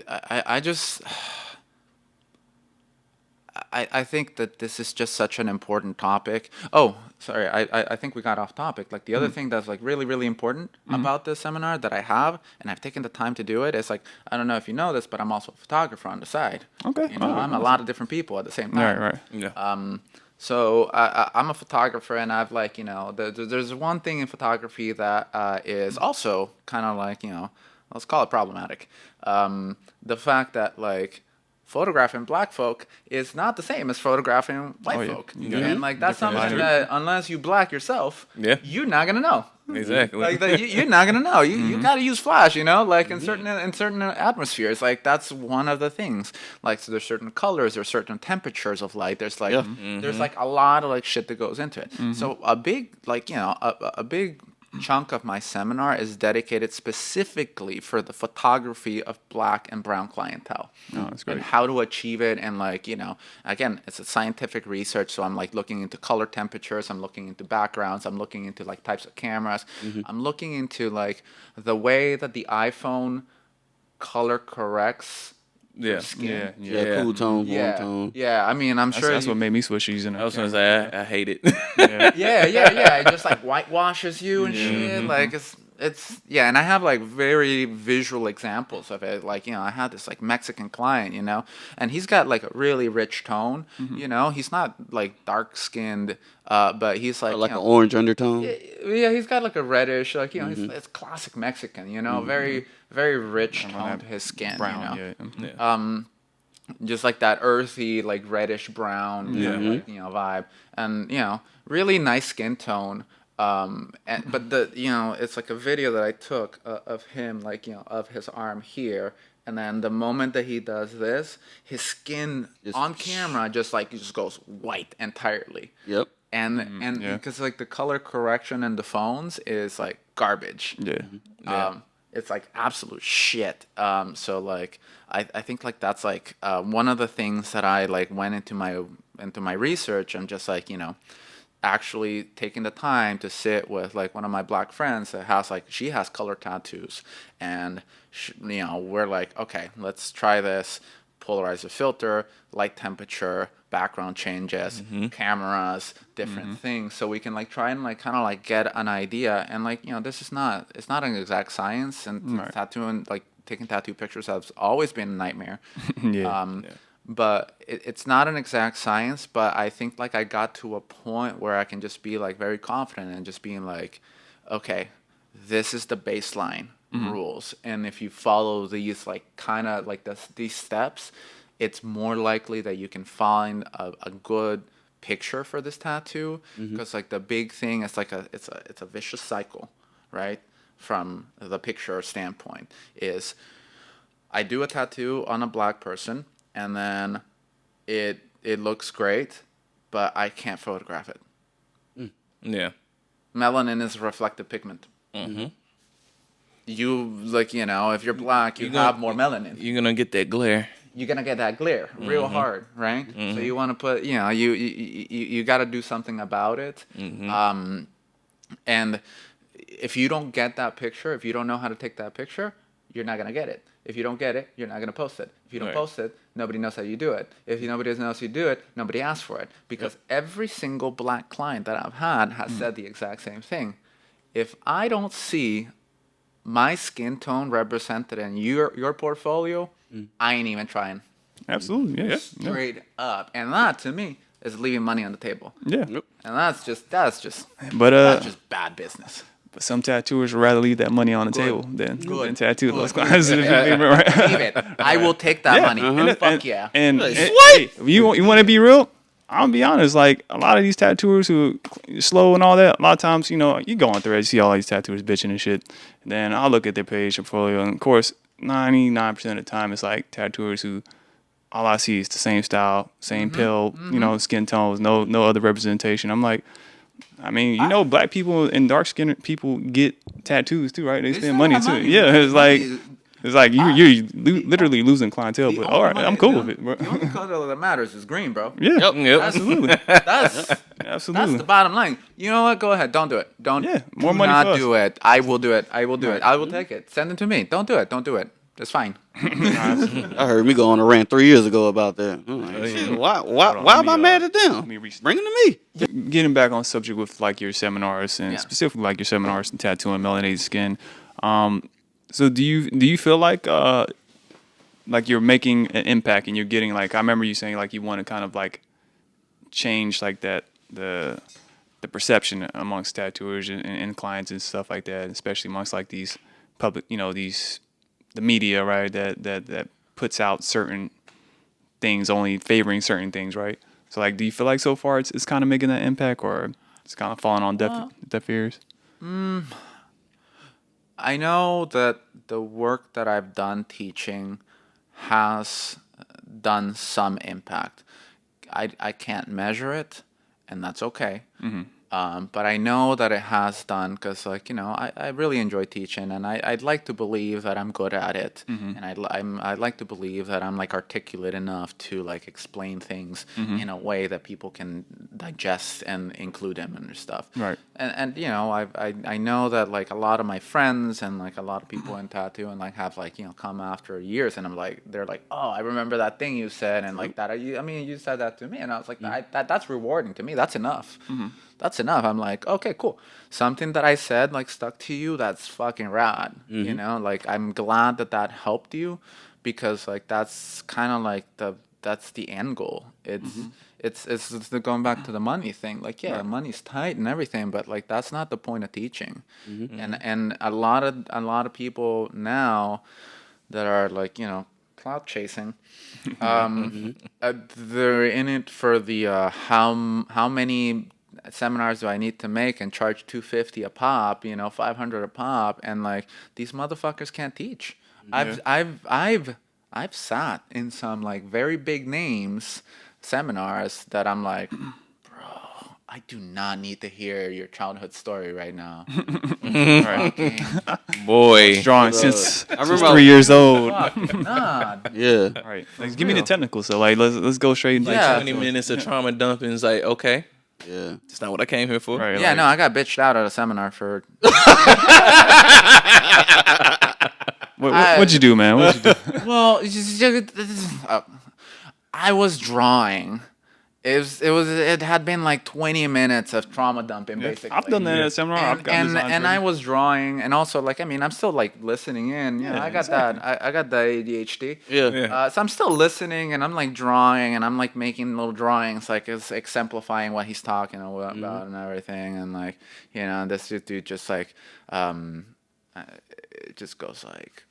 I just I think that this is just such an important topic. Oh, sorry, I think we got off topic. Like the other thing that's really, really important about this seminar that I have, and I've taken the time to do it, is I don't know if you know this, but I'm also a photographer on the side. Okay. You know, Oh, I'm a lot of different people at the same time. Right. Yeah. So I'm a photographer, and I've there's one thing in photography that is also kind of let's call it problematic. The fact that photographing black folk is not the same as photographing white Oh, yeah. folk, Yeah. and that's Different something lighting. that unless you black yourself, Yeah. you're not gonna know. Exactly. You're not gonna know. You gotta use flash, in certain atmospheres. That's one of the things. So there's certain colors, there's certain temperatures of light. There's there's a lot of shit that goes into it. So a big a big chunk of my seminar is dedicated specifically for the photography of black and brown clientele. Oh, that's great. And how to achieve it, and again, it's a scientific research, so I'm looking into color temperatures, I'm looking into backgrounds, I'm looking into types of cameras, I'm looking into the way that the iPhone color corrects Yeah. skin. Yeah, cool tone, warm Yeah, tone. yeah. I mean, I'm sure That's you- what made me switch using it. I was gonna say I hate it. yeah. It just whitewashes you and shit. It's and I have very visual examples of it. I had this Mexican client, and he's got a really rich tone. He's not dark skinned, but he's An orange undertone. yeah, he's got a reddish, it's classic Mexican, very, very rich tone to his skin, Brown. Yeah. just that earthy, reddish brown, vibe, and really nice skin tone. But it's a video that I took of him, of his arm here, and then the moment that he does this, his skin on camera just goes white entirely. Yep. And yeah. because the color correction in the phones is garbage. Yeah. It's absolute shit. So I think that's one of the things that I went into my research, and just actually taking the time to sit with one of my black friends that has she has color tattoos, and we're okay, let's try this. Polarize the filter, light temperature, background changes, cameras, different things, so we can try and kind of get an idea. And this is it's not an exact science, and tattooing, taking tattoo pictures has always been a nightmare. But it's not an exact science, but I think I got to a point where I can just be very confident and just being okay, this is the baseline rules, and if you follow these these steps, it's more likely that you can find a good picture for this tattoo, because the big thing is it's a vicious cycle, right? From the picture standpoint, is I do a tattoo on a black person, and then it looks great, but I can't photograph it. Yeah. Melanin is a reflective pigment. You like, you know, if you're black, you have more melanin. You're gonna get that glare. You're gonna get that glare real hard, right? So you want to put, you know, you got to do something about it. And if you don't get that picture, if you don't know how to take that picture, you're not gonna get it. If you don't get it, you're not gonna post it. If you don't post it, nobody knows how you do it. If nobody knows how you do it, nobody asks for it. Because every single black client that I've had has said the exact same thing. If I don't see my skin tone represented in your portfolio, I ain't even trying. Absolutely, yeah. Straight up. And that, to me, is leaving money on the table. Yeah. And that's just But that's just bad business. But some tattooers would rather leave that money on the table than tattoo those Good. clients. Leave it. I will take that money. Fuck yeah. And What? hey, you want to be real? I'm gonna be honest. Like a lot of these tattooers who slow and all that. A lot of times, you know, you go on thread, you see all these tattooers bitching and shit. And then I'll look at their page portfolio, and of course, 99% of the time, it's like tattooers who all I see is the same style, same pale, you know, skin tones, no other representation. I'm like, I mean, you know, black people and dark skinned people get tattoos too, right? They spend money too. Yeah, it's like you're literally losing clientele. But all right, I'm cool with it, bro. The only color that matters is green, bro. Yeah, Yep. absolutely, That's absolutely. the bottom line. You know what? Go ahead. Don't do it. Don't. Yeah, more do money not for us. do it. I will do it. I will do it. I will take it. Send it to me. Don't do it. Don't do it. It's fine. I heard me go on a rant 3 years ago about that. I'm like, shit, why let am I me, mad at them? me reach- Bring them to me. Getting back on subject with like your seminars and specifically like your seminars in tattooing melanated skin. So do you feel like you're making an impact and you're getting like I remember you saying like you want to kind of like change like that the perception amongst tattooers and clients and stuff like that, especially amongst like these public, you know, the media, right? That puts out certain things, only favoring certain things, right? So like, do you feel like so far it's kind of making that impact, or it's kind of falling on deaf ears? I know that the work that I've done teaching has done some impact. I can't measure it, and that's okay. But I know that it has done because, like, you know, I really enjoy teaching, and I'd like to believe that I'm good at it, and I'd like to believe that I'm like articulate enough to like explain things in a way that people can digest and include them in their stuff. Right. And you know, I know that like a lot of my friends and like a lot of people in tattoo and like have like, you know, come after years, and I'm like, they're like, oh, I remember that thing you said, and like that. I mean, you said that to me, and I was like, that's rewarding to me. That's enough. That's enough. I'm like, okay, cool. Something that I said like stuck to you. That's fucking rad. You know, like I'm glad that helped you, because like that's kind of like that's the end goal. It's going back to the money thing. Like, yeah, money's tight and everything, but like that's not the point of teaching. And a lot of people now that are like, you know, clout chasing, they're in it for the how many seminars do I need to make and charge $250 a pop, you know, $500 a pop, and like these motherfuckers can't teach. I've sat in some like very big names seminars that I'm like, bro, I do not need to hear your childhood story right now. Boy. Drawing since I remember 3 years old. Fuck, nah. Yeah. Right. Like, give me the technicals. So like, let's go straight into Yeah. 20 minutes of trauma dumping is like, okay, Yeah. it's not what I came here for. Right, Yeah, like, no, I got bitched out at a seminar for. What'd you do, man? What'd you do? Well, I was drawing. It had been like 20 minutes of trauma dumping, basically. I've done that at a seminar. I've gotten design and I training. was drawing, and also like, I mean, I'm still like listening in. Yeah, I got exactly. that. I got the ADHD. Yeah. So I'm still listening, and I'm like drawing, and I'm like making little drawings, like it's exemplifying what he's talking about and everything, and like, you know, this dude just like, it just goes like,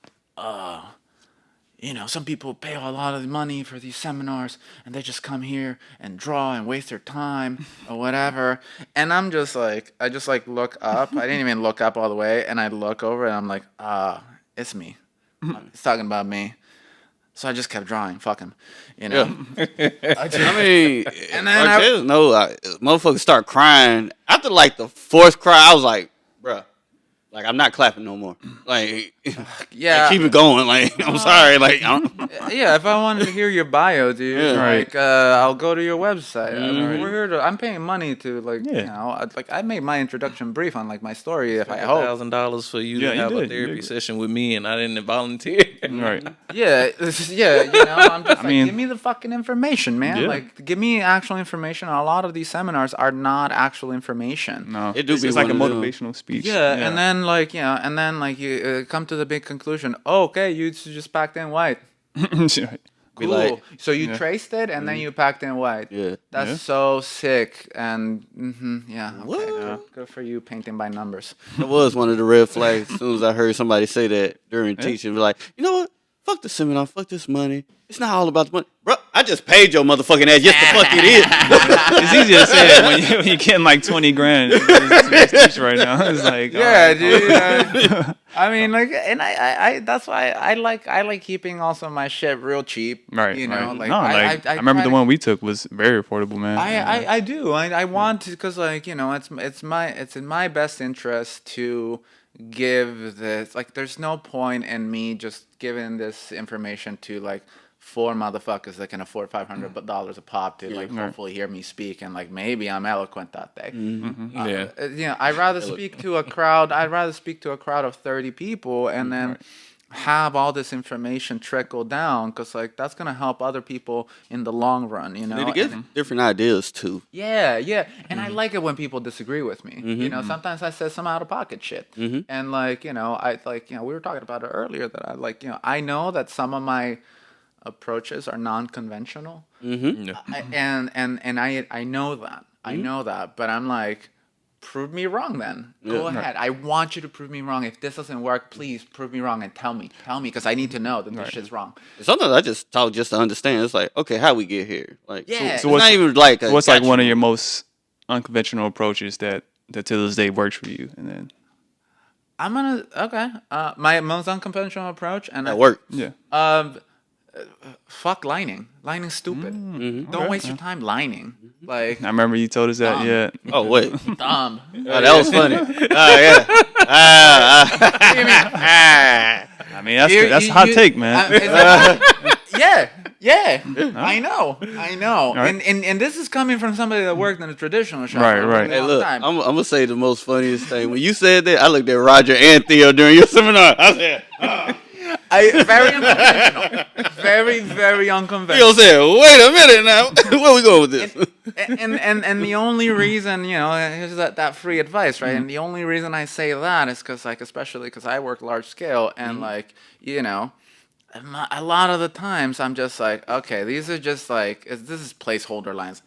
you know, some people pay a lot of money for these seminars, and they just come here and draw and waste their time or whatever. And I'm just like, I just like look up. I didn't even look up all the way, and I look over, and I'm like, it's me. It's talking about me. So I just kept drawing. Fuck him, you know. I mean, And then motherfuckers start crying after like the fourth cry. I was like, bruh, like I'm not clapping no more. Like, Yeah. like, keep it going. Like, I'm sorry. Like, Yeah, if I wanted to hear your bio, dude, Yeah. like I'll go to your website. We're Mhm. here to. I'm paying money to like you know, I made my introduction brief on like my story. If I hope, $1,000 for you Yeah, to you have a did, you therapy did. session with me, and I didn't volunteer. Right. yeah, yeah, you know, I'm just like, mean- give me the fucking information, man. Yeah. Like, give me actual information. A lot of these seminars are not actual information. No, It do it's be like a one of them. motivational speech. Yeah, and then like you know, and then like you come to the big conclusion. Oh, okay, you just packed in white. Right. Be Cool. like- So you traced it and then you packed in white. Yeah. That's Yeah. so sick. And yeah, okay. What? Yeah. Good for you painting by numbers. That was one of the red flags. As soon as I heard somebody say that during teaching, be like, you know what? Fuck the seminar. Fuck this money. It's not all about the money, bro. I just paid your motherfucking ass. Yes, the fuck it is. It's easy to say it when you're getting like 20 grand to teach right now. It's like, Yeah, all right. dude. I mean, like, and I that's why I like keeping also my shit real cheap. Right. You know, right. like no, like I remember try the to- one we took was very affordable, man. I do. I want to, because like you know it's in my best interest to give this, like there's no point in me just giving this information to like 4 motherfuckers that can afford $500 a pop to like hopefully hear me speak, and like maybe I'm eloquent that day. Yeah. You know, I'd rather speak to a crowd. I'd rather speak to a crowd of 30 people and then have all this information trickle down, because like that's gonna help other people in the long run. You know, They get different ideas too. yeah, yeah, and I like it when people disagree with me. You know, sometimes I say some out of pocket shit, and like you know, I like you know, we were talking about it earlier that I like you know, I know that some of my approaches are non-conventional, Yeah. I know that, I know that, but I'm like, prove me wrong then. Go ahead. I want you to prove me wrong. If this doesn't work, please prove me wrong and tell me, because I need to know that this shit's wrong. Sometimes I just talk just to understand. It's like, okay, how we get here? Like, Yeah. so it's not even like a What's like gotcha one of your moment. most unconventional approaches that to this day works for you? And then I'm gonna my most unconventional approach, and That work. yeah, fuck lining. Lining's stupid. Don't waste your time lining. Like I remember you told us that. Yeah, Oh wait, dumb. that was funny. Yeah. I mean that's a hot take, man. Yeah, I know, Right. and this is coming from somebody that worked in a traditional shop Right, for a right. really Hey, long look, time. I'm gonna say the most funniest thing. When you said that, I looked at Roger and Theo during your seminar. I said, Very unconventional, very unconventional. Theo said, wait a minute now, where we going with this? And the only reason, you know, here's that free advice, right? And the only reason I say that is because, like, especially because I work large scale, and like, you know, a lot of the times I'm just like, okay, these are just like, this is placeholder lines.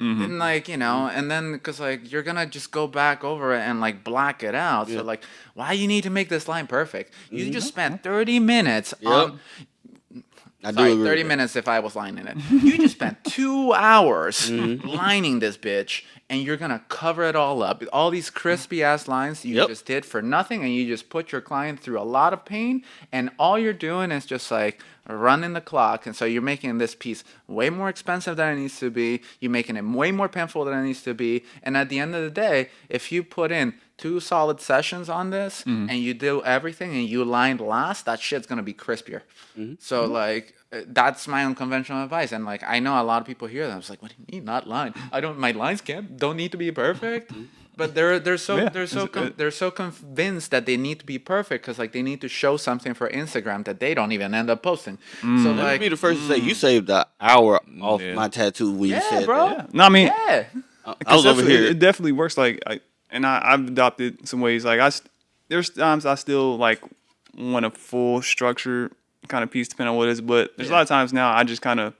And like, you know, and then because like you're gonna just go back over it and like black it out. So like, why you need to make this line perfect? You just spent 30 minutes on. I do Sorry, agree 30 with minutes if I was lining it. You just spent 2 hours lining this bitch, and you're gonna cover it all up. All these crispy ass lines you Yep. just did for nothing, and you just put your client through a lot of pain, and all you're doing is just like running the clock. And so you're making this piece way more expensive than it needs to be. You're making it way more painful than it needs to be. And at the end of the day, if you put in 2 solid sessions on this and you do everything and you lined last, that shit's gonna be crispier. So like that's my unconventional advice. And like I know a lot of people hear that. I was like, what do you mean not line? My lines don't need to be perfect. But they're so convinced that they need to be perfect because like they need to show something for Instagram that they don't even end up posting. So Let me like be the first to say you saved an hour off Yeah. my tattoo when you yeah, said bro. that. no, I mean Yeah. I was over here. It definitely works. Like, I've adopted some ways. Like, there's times I still like want a full structure kind of piece, depending on what it is. But there's a lot of times now I just kind of,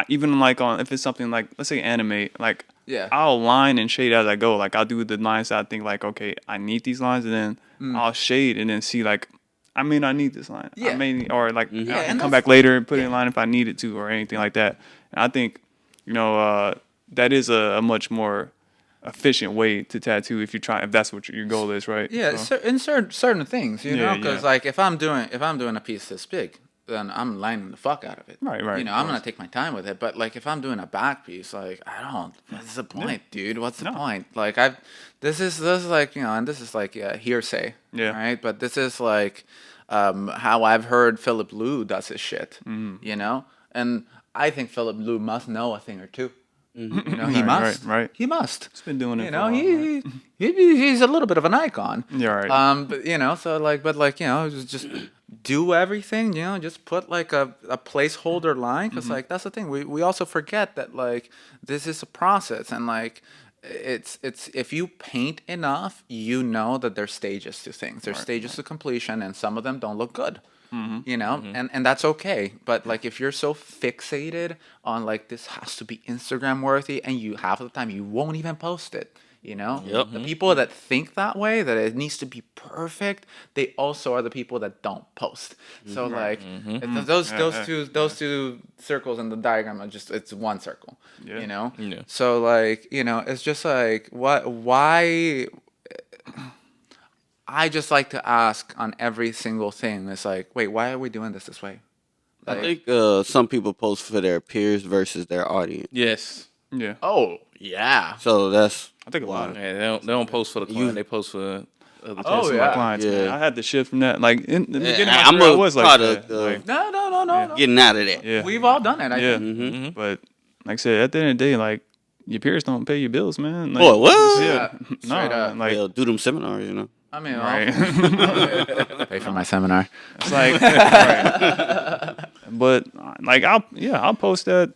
even like if it's something like let's say anime, like Yeah. I'll line and shade as I go. Like I'll do the lines that I think like okay, I need these lines, and then I'll shade and then see like I may not need this line. Yeah. I may or like I and can come that's- back later and put in line if I needed to or anything like that. And I think that is a much more efficient way to tattoo if that's what your goal is, right? Yeah, So- in certain things, you know, Yeah, because yeah. like if I'm doing a piece this big, then I'm lining the fuck out of it. Right, You know, of I'm gonna course. take my time with it. But like, if I'm doing a back piece, like, I don't. What's the point, dude? What's the No. point? Like, this is like, you know, and this is like hearsay. Yeah. Right. But this is like how I've heard Philip Liu does his shit. Mm-hmm. You know, and I think Philip Liu must know a thing or two. You know, he Right, must. right. He must. He's been doing it You for know, a while, he's a little bit of an icon. Yeah, right. But you know, so like, but like, you know, just do everything. You know, just put like a placeholder line, because like that's the thing. We also forget that like this is a process, and like it's if you paint enough, you know that there's stages to things. There's stages to completion, and some of them don't look good. You know, and that's okay. But like, if you're so fixated on like this has to be Instagram worthy, and you half of the time you won't even post it. You know, the people that think that way, that it needs to be perfect, they also are the people that don't post. So like those two circles in the diagram are just, it's one circle. Yeah. You know. Yeah. So like, you know, it's just like why. I just like to ask on every single thing. It's like, wait, why are we doing this way? I Like, think some people post for their peers versus their audience. Yes. Yeah. oh yeah, So that's I think a lot of Yeah, they don't post for the client. They post for other Oh, people. yeah. my clients, Yeah. man. I had to shift from that. Like in the beginning, I'm of my career, I a was like product that. of- Like, no. getting out of that. yeah, We've all done it. I yeah. think. But like I said, at the end of the day, like your peers don't pay your bills, man. Like, Boy, what? Yeah, Straight no, up. like They'll do them seminars, you know. I mean, right. I'll pay for my seminar. It's like, right. But like I'll post that.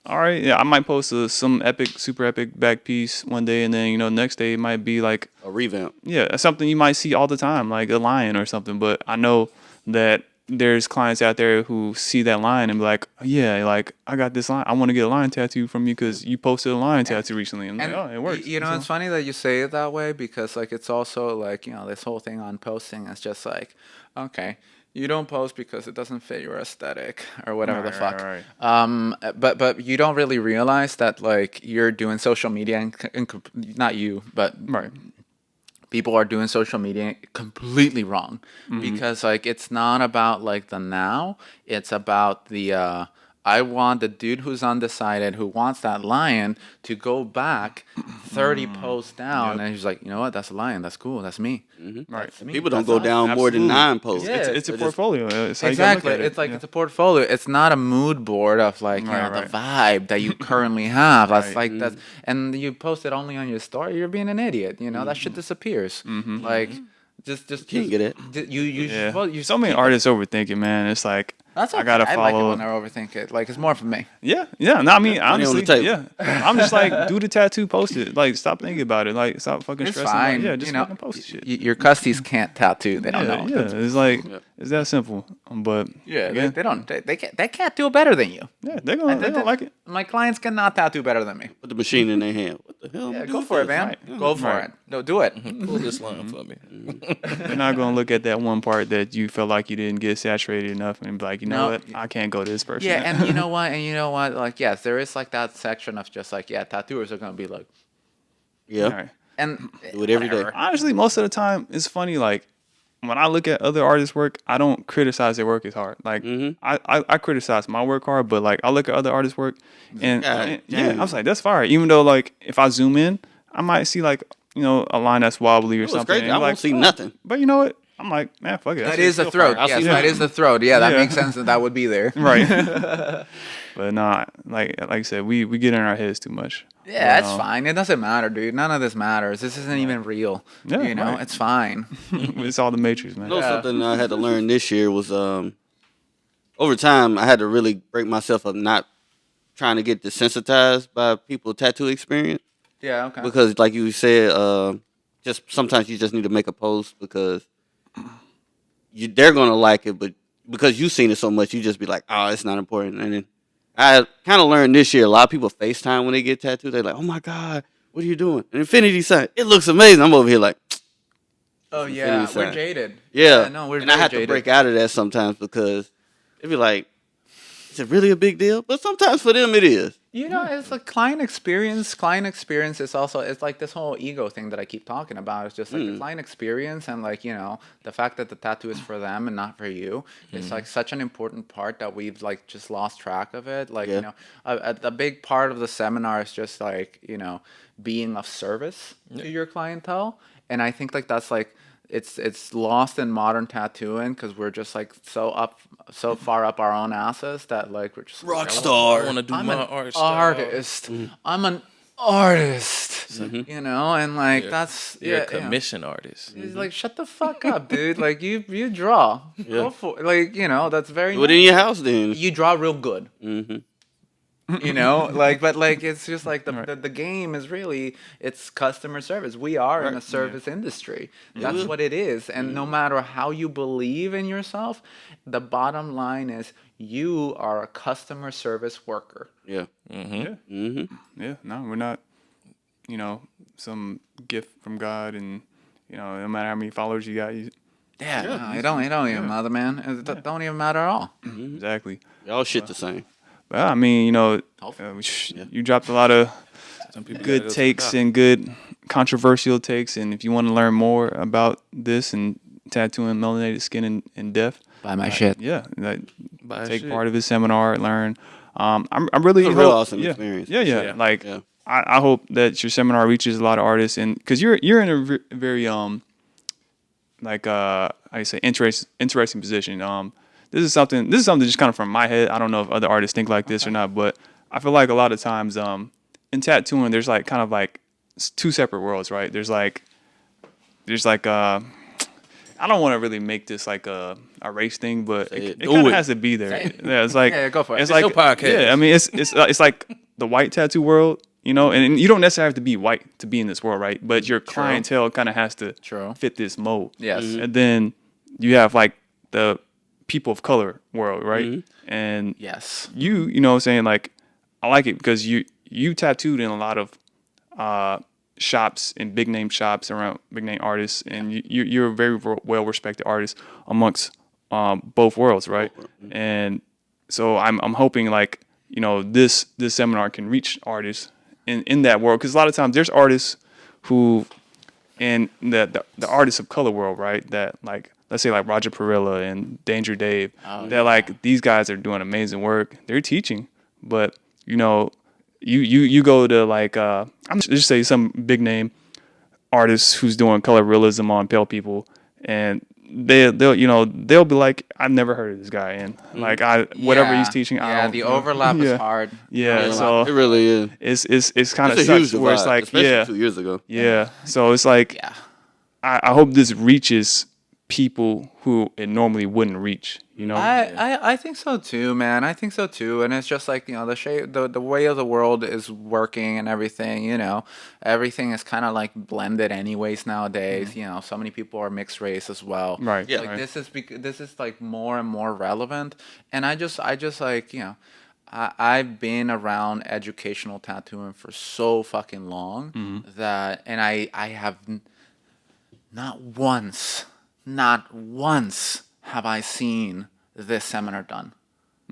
All right, yeah, I might post some super epic back piece one day, and then next day it might be like A revamp. something you might see all the time, like a lion or something. But I know that there's clients out there who see that lion and be like, yeah, like I got this lion, I want to get a lion tattoo from you because you posted a lion tattoo recently, and, And like, oh, it works. You know, So- it's funny that you say it that way, because like it's also like, this whole thing on posting is just like, okay, you don't post because it doesn't fit your aesthetic or whatever the fuck. Right. But you don't really realize that like you're doing social media and not you, but Right. people are doing social media completely wrong, because like it's not about like the now, it's about the I want the dude who's undecided, who wants that lion, to go back 30 posts down, and he's like, you know what, that's a lion, that's cool, that's me. Right. Me. People don't That's go us. down more than Absolutely. 9 posts. Yeah. It's a portfolio. It's how you gotta Exactly. look at it. It's like Yeah. it's a portfolio. It's not a mood board of like Right, the vibe that you currently have. That's Right. like that's, and you post it only on your story. You're being an idiot. That shit disappears. Like just Can't get it. You Yeah. well, you So many artists overthinking, man. It's like That's okay. I gotta I like it follow. when I overthink it. Like it's more for me. Yeah. No, I mean, Money on the honestly, table. yeah. I'm just like, do the tattoo, post it. Like, stop thinking about it. Like, stop fucking It's stressing. fine. Like, yeah, just fucking post the shit. Your custies can't tattoo. They don't Yeah, know. yeah. It's like, it's that simple. But Yeah, again, they don't. They can't do it better than you. yeah, they're gonna like it. My clients cannot tattoo better than me. Put the machine in their hand. What the hell? am I Yeah, doing go with for it, this? man. Right. Go for Right. it. No, do it. Pull this line for me. They're not gonna look at that one part that you felt like you didn't get saturated enough and be like, you know No. what, I can't go to this person. Yeah, and you know what? Like, yes, there is like that section of just like, tattooers are gonna be like, Yeah. All right. and Do it every day. whatever. Honestly, most of the time, it's funny. Like when I look at other artists' work, I don't criticize their work as hard. Like I criticize my work hard, but like I look at other artists' work, and God yeah, damn. I was like, that's fire. Even though like if I zoom in, I might see like a line that's wobbly or It was something. crazy. and I I'm won't like, see oh. nothing. But you know what? I'm like, man, fuck it. That is the still throat. fire. Yes, see that that. is the throat. Yeah, that Yeah. makes sense that would be there. Right. But nah, like I said, we get in our heads too much. Yeah, it's fine. It doesn't matter, dude. None of this matters. This isn't even real. Yeah, right. It's fine. It's all the Matrix, man. You know, something I had to learn this year was over time I had to really break myself of not trying to get desensitized by people tattoo experience, Yeah, okay. because like you said, just sometimes you just need to make a post because they're gonna like it, but because you've seen it so much, you just be like, oh, it's not important. And then I kind of learned this year, a lot of people FaceTime when they get tattooed. They're like, oh my God, what are you doing? An infinity sign. It looks amazing. I'm over here like, Oh yeah, Infinity we're sign. jaded. yeah. No, we're and I very have jaded. to break out of that sometimes because it'd be like, is it really a big deal? But sometimes for them it is. You know, it's a client experience. Client experience is also, it's like this whole ego thing that I keep talking about. It's just like the client experience and like, you know, the fact that the tattoo is for them and not for you. It's like such an important part that we've like just lost track of it. Like, you know, a big part of the seminar is just like, you know, being of service to your clientele. And I think like that's like, it's lost in modern tattooing because we're just like so far up our own asses that like we're just Rock like, star. I want to do I'm my an art style. artist. I'm an artist. You know, and like that's You're a you know. commission artist. He's like, shut the fuck up, dude. Like you draw. Go for like, you know, that's very Do it in your house then. you draw real good. You know, like, but like, it's just like the game is really, it's customer service. We are in a service industry. That's what it is. And no matter how you believe in yourself, the bottom line is you are a customer service worker. Yeah. Yeah, no, we're not, you know, some gift from God, and you know, no matter how many followers you got, you No, it don't even matter, man. It don't even matter at all. exactly. Y'all shit the same. But I mean, you know, you dropped a lot of Some people gotta good go to the takes doctor. and good controversial takes, and if you want to learn more about this and tattooing melanated skin and death, Buy my shit. yeah, like, Buy take shit. part of his seminar, learn. I'm really It's a real hope- awesome yeah, experience. Yeah, Yeah. like Yeah. I hope that your seminar reaches a lot of artists, and because you're in a very like how you say interesting position. This is something just kind of from my head. I don't know if other artists think like this or not, but I feel like a lot of times in tattooing there's like kind of like two separate worlds, right? There's like I don't want to really make this like a race thing, but it Do kind of it. has to be there. Yeah, it's like Yeah, go for it. It's It's like your podcast. Yeah, I mean it's like the white tattoo world, you know, and you don't necessarily have to be white to be in this world, right? But your clientele kind of has to True. fit this mold. Yes. And then you have like the people of color world, right? And Yes. you know what I'm saying, like I like it because you tattooed in a lot of shops and big name shops around big name artists, and you're a very well respected artist amongst both worlds, right? And so I'm hoping like, you know, this seminar can reach artists in that world, because a lot of times there's artists who in the artists of color world, right, that like let's say like Roger Perilla and Danger Dave, that like these guys are doing amazing work, they're teaching, but you know, you go to like I'm just say some big name artist who's doing color realism on pale people, and they'll be like, I've never heard of this guy, and like whatever he's teaching, I don't the know. overlap is hard. Yeah, It so really is. it's kind of It's a huge sucks where it's divide, like especially 2 years ago. so it's like Yeah. I hope this reaches people who it normally wouldn't reach, you know. I think so too, man. I think so too, and it's just like, you know, the way of the world is working and everything. You know, everything is kind of like blended anyways nowadays. You know, so many people are mixed race as well. Right. Yeah. Like Right. this is like more and more relevant, and I just like, you know, I've been around educational tattooing for so fucking long that, and I have not once have I seen this seminar done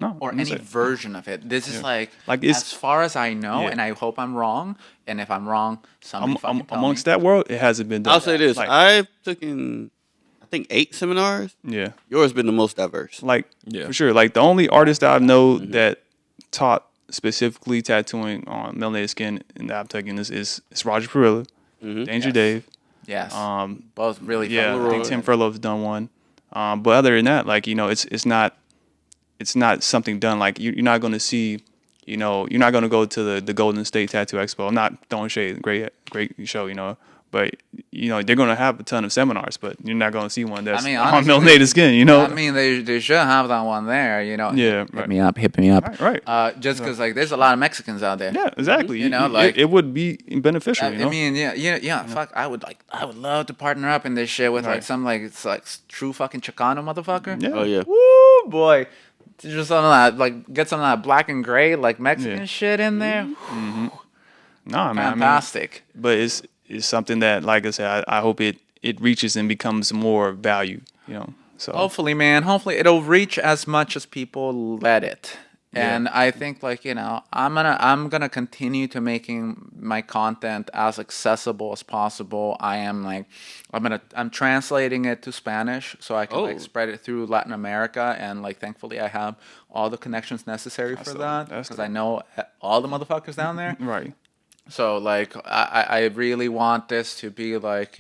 No, or I'm any saying- version of it. This is like it's- as far as I know, Yeah. and I hope I'm wrong. And if I'm wrong, somebody fucking tell amongst me. that world, it hasn't been done. I'll say this: Like, I've taken, I think, 8 seminars. yeah, Yours been the most diverse. like Yeah. for sure. Like the only artist that I know that taught specifically tattooing on melanated skin and that I'm taking this is Roger Perilla, Danger Dave. Yes, both really. Yeah, fucking I think good. Tim Furlow's done one. But other than that, like, you know, it's not something done. Like you're not going to see, you know, you're not going to go to the Golden State Tattoo Expo. I'm not throwing shade. Great show, you know. But you know they're going to have a ton of seminars, but you're not going to see one that's I mean, on honestly, melanated skin. You know. I mean, they should have that one there. You know. Yeah, Hit right. me up. Hit me up. Right. Just because like there's a lot of Mexicans out there. Yeah, exactly. You know, like- it would be beneficial. I, you know. I mean, yeah. Fuck, I would love to partner up in this shit with like Right. some like it's like true fucking Chicano motherfucker. yeah. Oh yeah. Woo, boy. Just some of that, like, get some of that black and gray, like Mexican Yeah. shit in there. No, man. Fantastic. But it's something that, like I said, I hope it reaches and becomes more value. You know. So Hopefully, man. Hopefully, it'll reach as much as people let it. And I think like, I'm gonna continue to making my content as accessible as possible. I'm translating it to Spanish so I can like spread it through Latin America, and like thankfully I have all the connections necessary for that because I know all the motherfuckers down there. Right. So like I really want this to be like,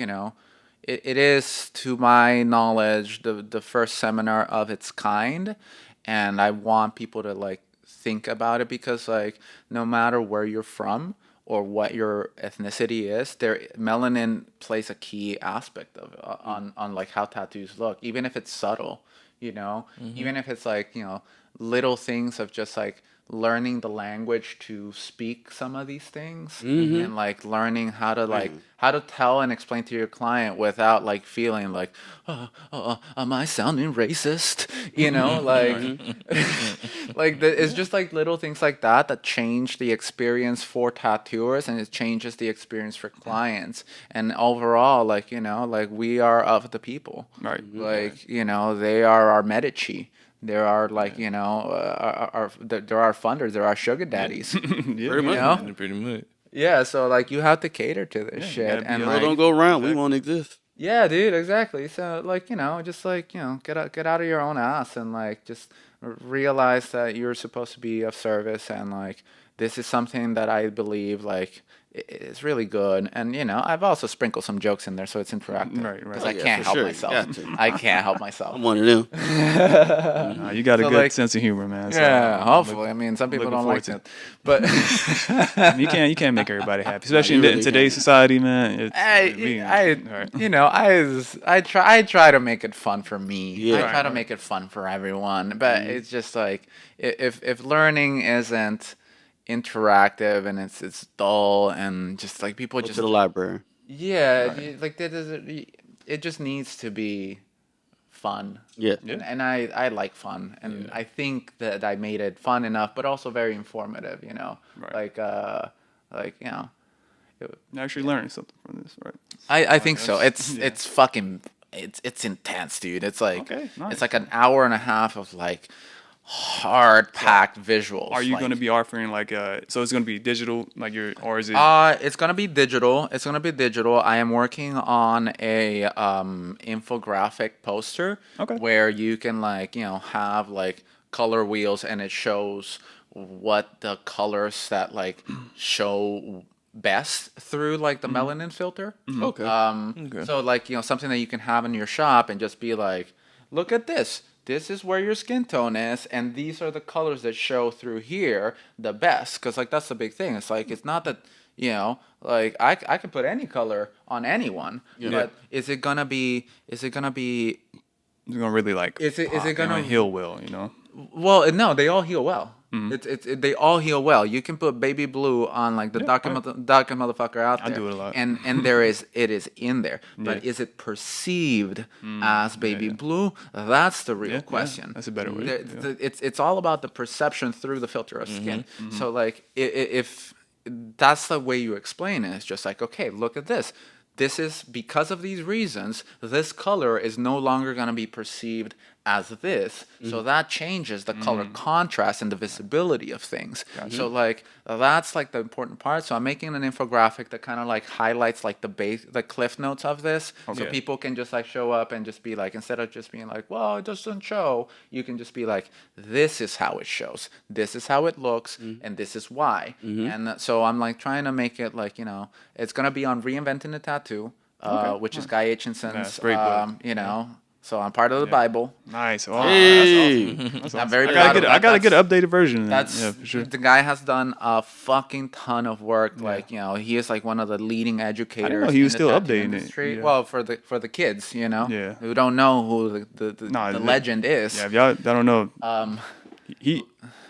it is, to my knowledge, the first seminar of its kind, and I want people to like think about it because like no matter where you're from or what your ethnicity is, melanin plays a key aspect of on like how tattoos look, even if it's subtle, even if it's like little things of just like learning the language to speak some of these things, and like learning how to tell and explain to your client without like feeling like, am I sounding racist, like it's just like little things like that change the experience for tattooers, and it changes the experience for clients, and overall like like we are of the people, Right. like they are our Medici. There are like there are funders, there are sugar daddies. Pretty much. Pretty much. Yeah, so like you have to cater to this shit, and like don't go around, we won't exist. yeah, dude, exactly. So like just like get out of your own ass and like just realize that you're supposed to be of service, and like this is something that I believe like it's really good, and I've also sprinkled some jokes in there so it's interactive. Right. Because I can't help myself. I can't help myself. I'm one of them. You got a So, good like, sense of humor, man. So Yeah, hopefully. I mean, some people looking don't like forward it, but you can't make everybody happy, especially you in really today's society, man. I try to make it fun for me. Yeah. I try to make it fun for everyone, but it's just like if learning isn't interactive and it's dull and just like people Go just to the library. like it just needs to be fun. Yeah. And I like fun, and I think that I made it fun enough, but also very informative. Right. Like You actually learning something from this, right? I think so. that's- It's fucking it's intense, dude. It's like Okay, nice. it's like an hour and a half of like hard packed visuals. Are you like, going to be offering like so it's going to be digital, like or is it? It's gonna be digital. It's gonna be digital. I am working on a infographic poster where you can like have like color wheels, and it shows what the colors that like show best through like the melanin filter. Okay. So like something that you can have in your shop and just be like, look at this. This is where your skin tone is, and these are the colors that show through here the best. Because like that's the big thing. It's like it's not that like I can put any color on anyone, but is it gonna be? It's going to really like. Is it gonna heal well? Well, no, they all heal well. They all heal well. You can put baby blue on like the darkest motherfucker out there. I do it a lot. And it is in there. But is it perceived as baby blue? That's the real question. That's a better way. It's all about the perception through the filter of skin. So like if that's the way you explain it, it's just like, okay, look at this. This is because of these reasons, this color is no longer going to be perceived as this. So that changes the color contrast and the visibility of things. So like that's like the important part. So I'm making an infographic that kind of like highlights like the cliff notes of this. So people can just like show up and just be like, instead of just being like, well, it doesn't show, you can just be like, this is how it shows. This is how it looks, and this is why. And so I'm like trying to make it like, it's going to be on Reinventing Tattoo, which is Guy Aitchison's, great book. So I'm part of the Bible. Nice. Oh, Hey. that's awesome. That's I'm awesome. very proud of that. I gotta get an updated version of that. That's Yeah, for sure. the guy has done a fucking ton of work. Like he is like one of the leading educators. know he was in still the tattoo updating it, industry. yeah. Well, for the kids, Yeah. who don't know who the legend is. Yeah, if y'all don't know,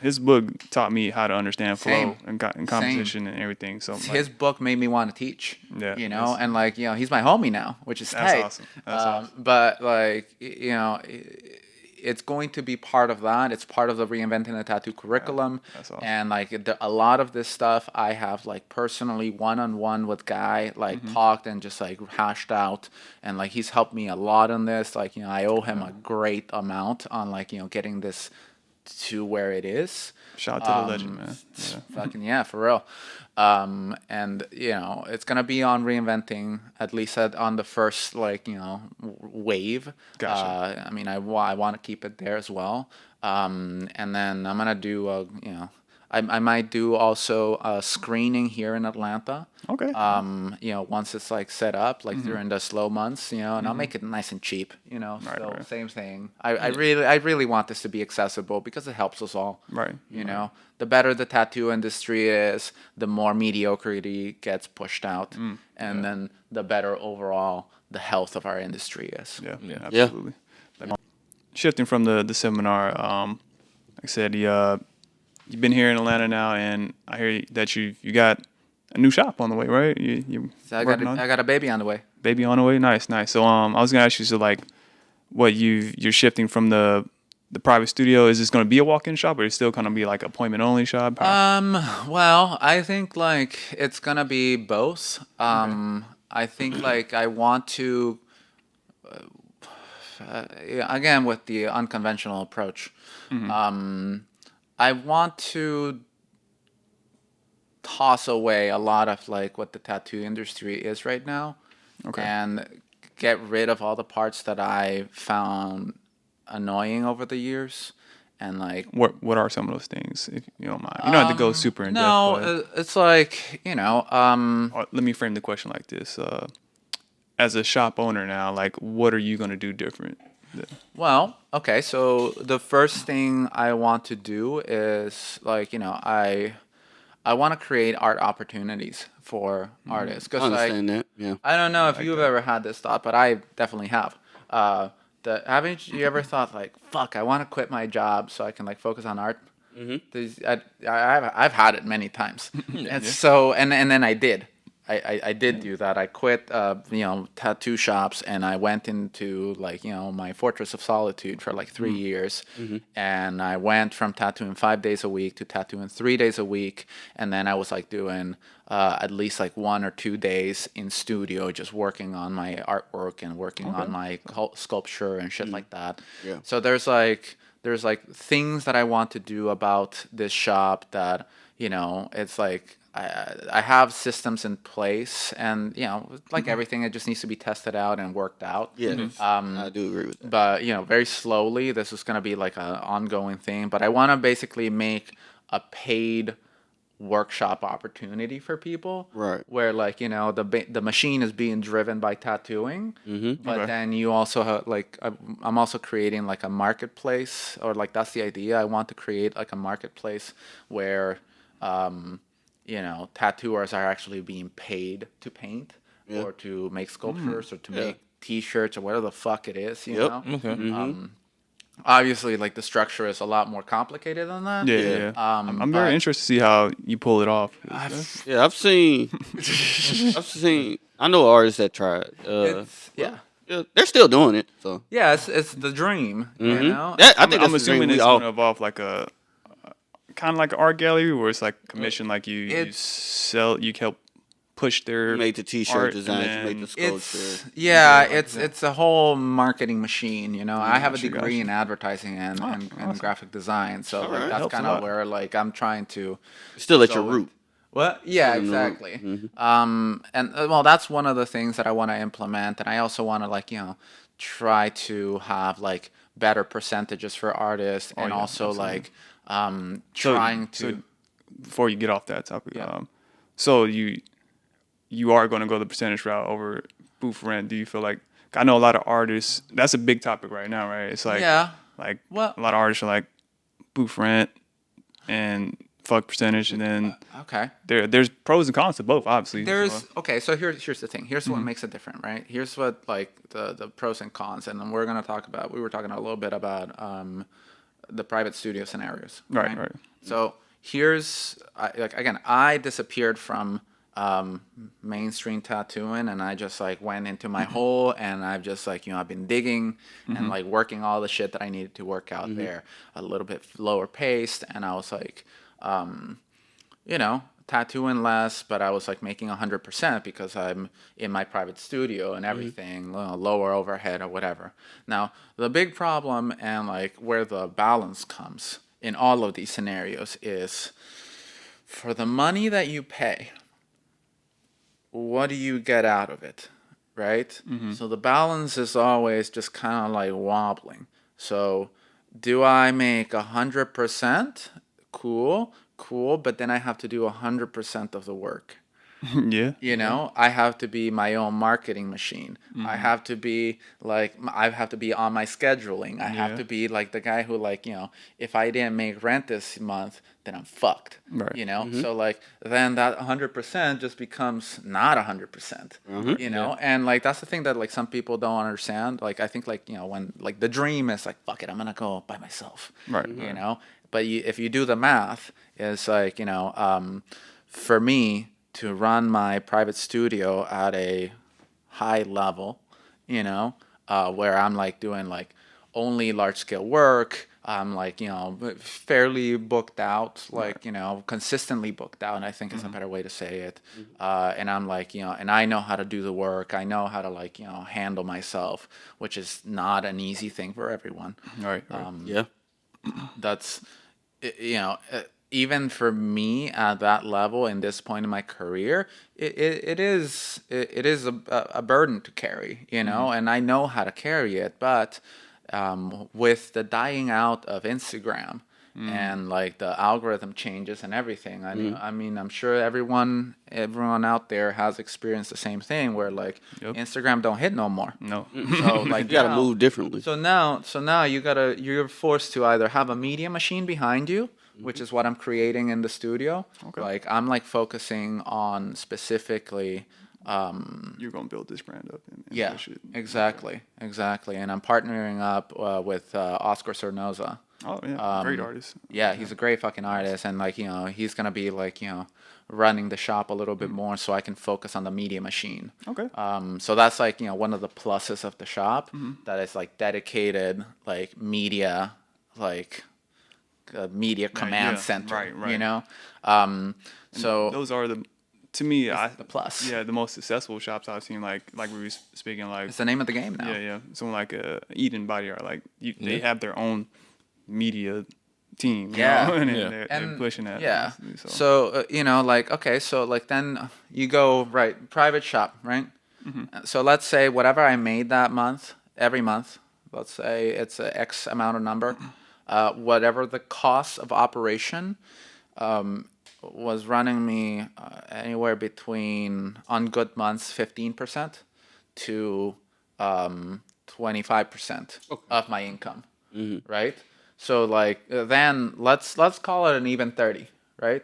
his book taught me how to understand flow Same. and composition and everything. So His book made me want to teach. Yeah, and like he's my homie now, which is That's tight. awesome. That's awesome. But like it's going to be part of that. It's part of the Reinventing the Tattoo curriculum. That's awesome. And like a lot of this stuff I have like personally one-on-one with Guy like talked and just like hashed out, and like he's helped me a lot on this. Like I owe him a great amount on like getting this to where it is. Shout out to the legend, man. Yeah. Fucking yeah, for real. And you know, it's gonna be on Reinventing, at least on the first, like, you know, wave. Gotcha. I mean, I want to keep it there as well. And then I'm gonna do you know, I might do also a screening here in Atlanta. Okay. You know, once it's like set up, like during the slow months, you know, and I'll make it nice and cheap, you know. Right, So right. same thing. I really want this to be accessible because it helps us all. Right. You know, the better the tattoo industry is, the more mediocrity gets pushed out, and then the better overall the health of our industry is. Yeah. Yeah. Absolutely. Shifting from the seminar, like I said, you've been here in Atlanta now, and I hear that you got a new shop on the way, right? You So I working on got a baby on the way. baby on the way. Nice, nice. So I was gonna ask you, so like, what you're shifting from the private studio? Is this gonna be a walk-in shop, or is it still gonna be like appointment only shop? Well, I think like it's gonna be both. I think like I want to, yeah, again with the unconventional approach. I want to toss away a lot of like what the tattoo industry is right now, and get rid of all the parts that I found annoying over the years, and like What are some of those things, if you don't mind? You don't have to go super in depth. no, it's like, you know, Let me frame the question like this: as a shop owner now, like, what are you gonna do different? well, okay, so the first thing I want to do is, like, you know, I want to create art opportunities for artists, I because like understand that. Yeah. I don't know if you've ever had this thought, but I definitely have. Haven't you ever thought like, fuck, I want to quit my job so I can like focus on art? I've had it many times, and so and then I did. I did do that. I quit, you know, tattoo shops, and I went into, like, you know, my fortress of solitude for like 3 years, and I went from tattooing 5 days a week to tattooing 3 days a week, and then I was like doing at least like 1 or 2 days in studio, just working on my artwork and working on my sculpture and shit like that. Yeah. So there's like things that I want to do about this shop that, you know, it's like I have systems in place, and, you know, like everything, it just needs to be tested out and worked out. Yeah. I do agree with that. But, you know, very slowly, this is going to be like an ongoing thing. But I want to basically make a paid workshop opportunity for people, Right. where, like, you know, the machine is being driven by tattooing, but then you also have, like, I'm also creating like a marketplace, or like that's the idea. I want to create like a marketplace where you know, tattooers are actually being paid to paint, or to make sculptures, or to make T-shirts, or whatever the fuck it is, you know. Okay. Obviously, like, the structure is a lot more complicated than that. Yeah. I'm very interested to see how you pull it off. Yeah, I've seen. I know artists that tried. Yeah, They're still doing it. So it's the dream, you know. I think I'm that's the assuming dream we it's all. gonna evolve like a kind of like an art gallery where it's like commission, like you sell, you help push their You made the T-shirt art, designs, and you made the sculpture. It's a whole marketing machine, you know. I have a Gotcha, degree gotcha. in advertising and graphic design, so like, right. that's Helps a kind of lot. where, like, I'm trying to Still at your go root. Well, yeah, in the room. exactly. And well, that's one of the things that I want to implement, and I also want to, like, you know, try to have like better percentages for artists, and yeah, also absolutely. like trying to. So before you get off that topic, so you are going to go the percentage route over booth rent. Do you feel like, I know a lot of artists, that's a big topic right now, right? It's like, like Well- a lot of artists are like booth rent and fuck percentage, and then Okay. there's pros and cons to both, obviously. There's okay, so here's the thing. Here's what makes it different, right? Here's what, like, the pros and cons, and then we were talking a little bit about the private studio scenarios. Right. So I disappeared from mainstream tattooing, and I just like went into my hole, and I've just, like, you know, I've been digging and like working all the shit that I needed to work out there, a little bit lower paced, and I was like, you know, tattooing less, but I was like making 100% because I'm in my private studio and everything, lower overhead or whatever. Now, the big problem, and like where the balance comes, in all of these scenarios is for the money that you pay, what do you get out of it, right? So the balance is always just kind of like wobbling. So do I make 100%? Cool, but then I have to do 100% of the work. Yeah. You know, I have to be my own marketing machine. I have to be like, I have to be on my scheduling. I have Yeah. to be like the guy who, like, you know, if I didn't make rent this month, then I'm fucked. Right. You know, so like then that 100% just becomes not 100%. You know, and like that's the thing that like some people don't understand. Like I think like, you know, when like the dream is like, fuck it, I'm gonna go by myself. Right. You know, but if you do the math, it's like, you know, for me to run my private studio at a high level, you know, where I'm like doing like only large scale work. I'm like, you know, fairly booked out, like, you know, consistently booked out, and I think is a better way to say it. And I'm like, you know, and I know how to do the work. I know how to like, you know, handle myself, which is not an easy thing for everyone. Right. Yeah. That's, you know, even for me at that level in this point in my career, it is a burden to carry, you know, and I know how to carry it, but with the dying out of Instagram and like the algorithm changes and everything, I mean, I'm sure everyone out there has experienced the same thing where like Instagram don't hit no more. No. So like You got to now- move differently. So now you're forced to either have a media machine behind you, which is what I'm creating in the studio. Okay. Like I'm like focusing on specifically. You're gonna build this brand up. And Yeah, push it. exactly. And I'm partnering up with Oscar Sornosa. Oh yeah, great artist. Yeah, he's a great fucking artist, and like, you know, he's gonna be like, you know, running the shop a little bit more, so I can focus on the media machine. Okay. So that's like, you know, one of the pluses of the shop, that is like dedicated like media, like media command yeah, center. right. You know, so Those are to me, the plus. Yeah, the most successful shops I've seen. Like we were speaking, like It's the name of the game now. yeah. Someone like Eden Body Art, like they have their own media team. You Yeah. know? and Yeah. they're pushing that. Yeah. So, So you know, like, okay, so like then you go right private shop, right? So let's say whatever I made that month, every month, let's say it's a X amount of number, whatever the cost of operation was running me anywhere between, on good months, 15% to 25% of my income, right? So like then let's call it an even 30, right?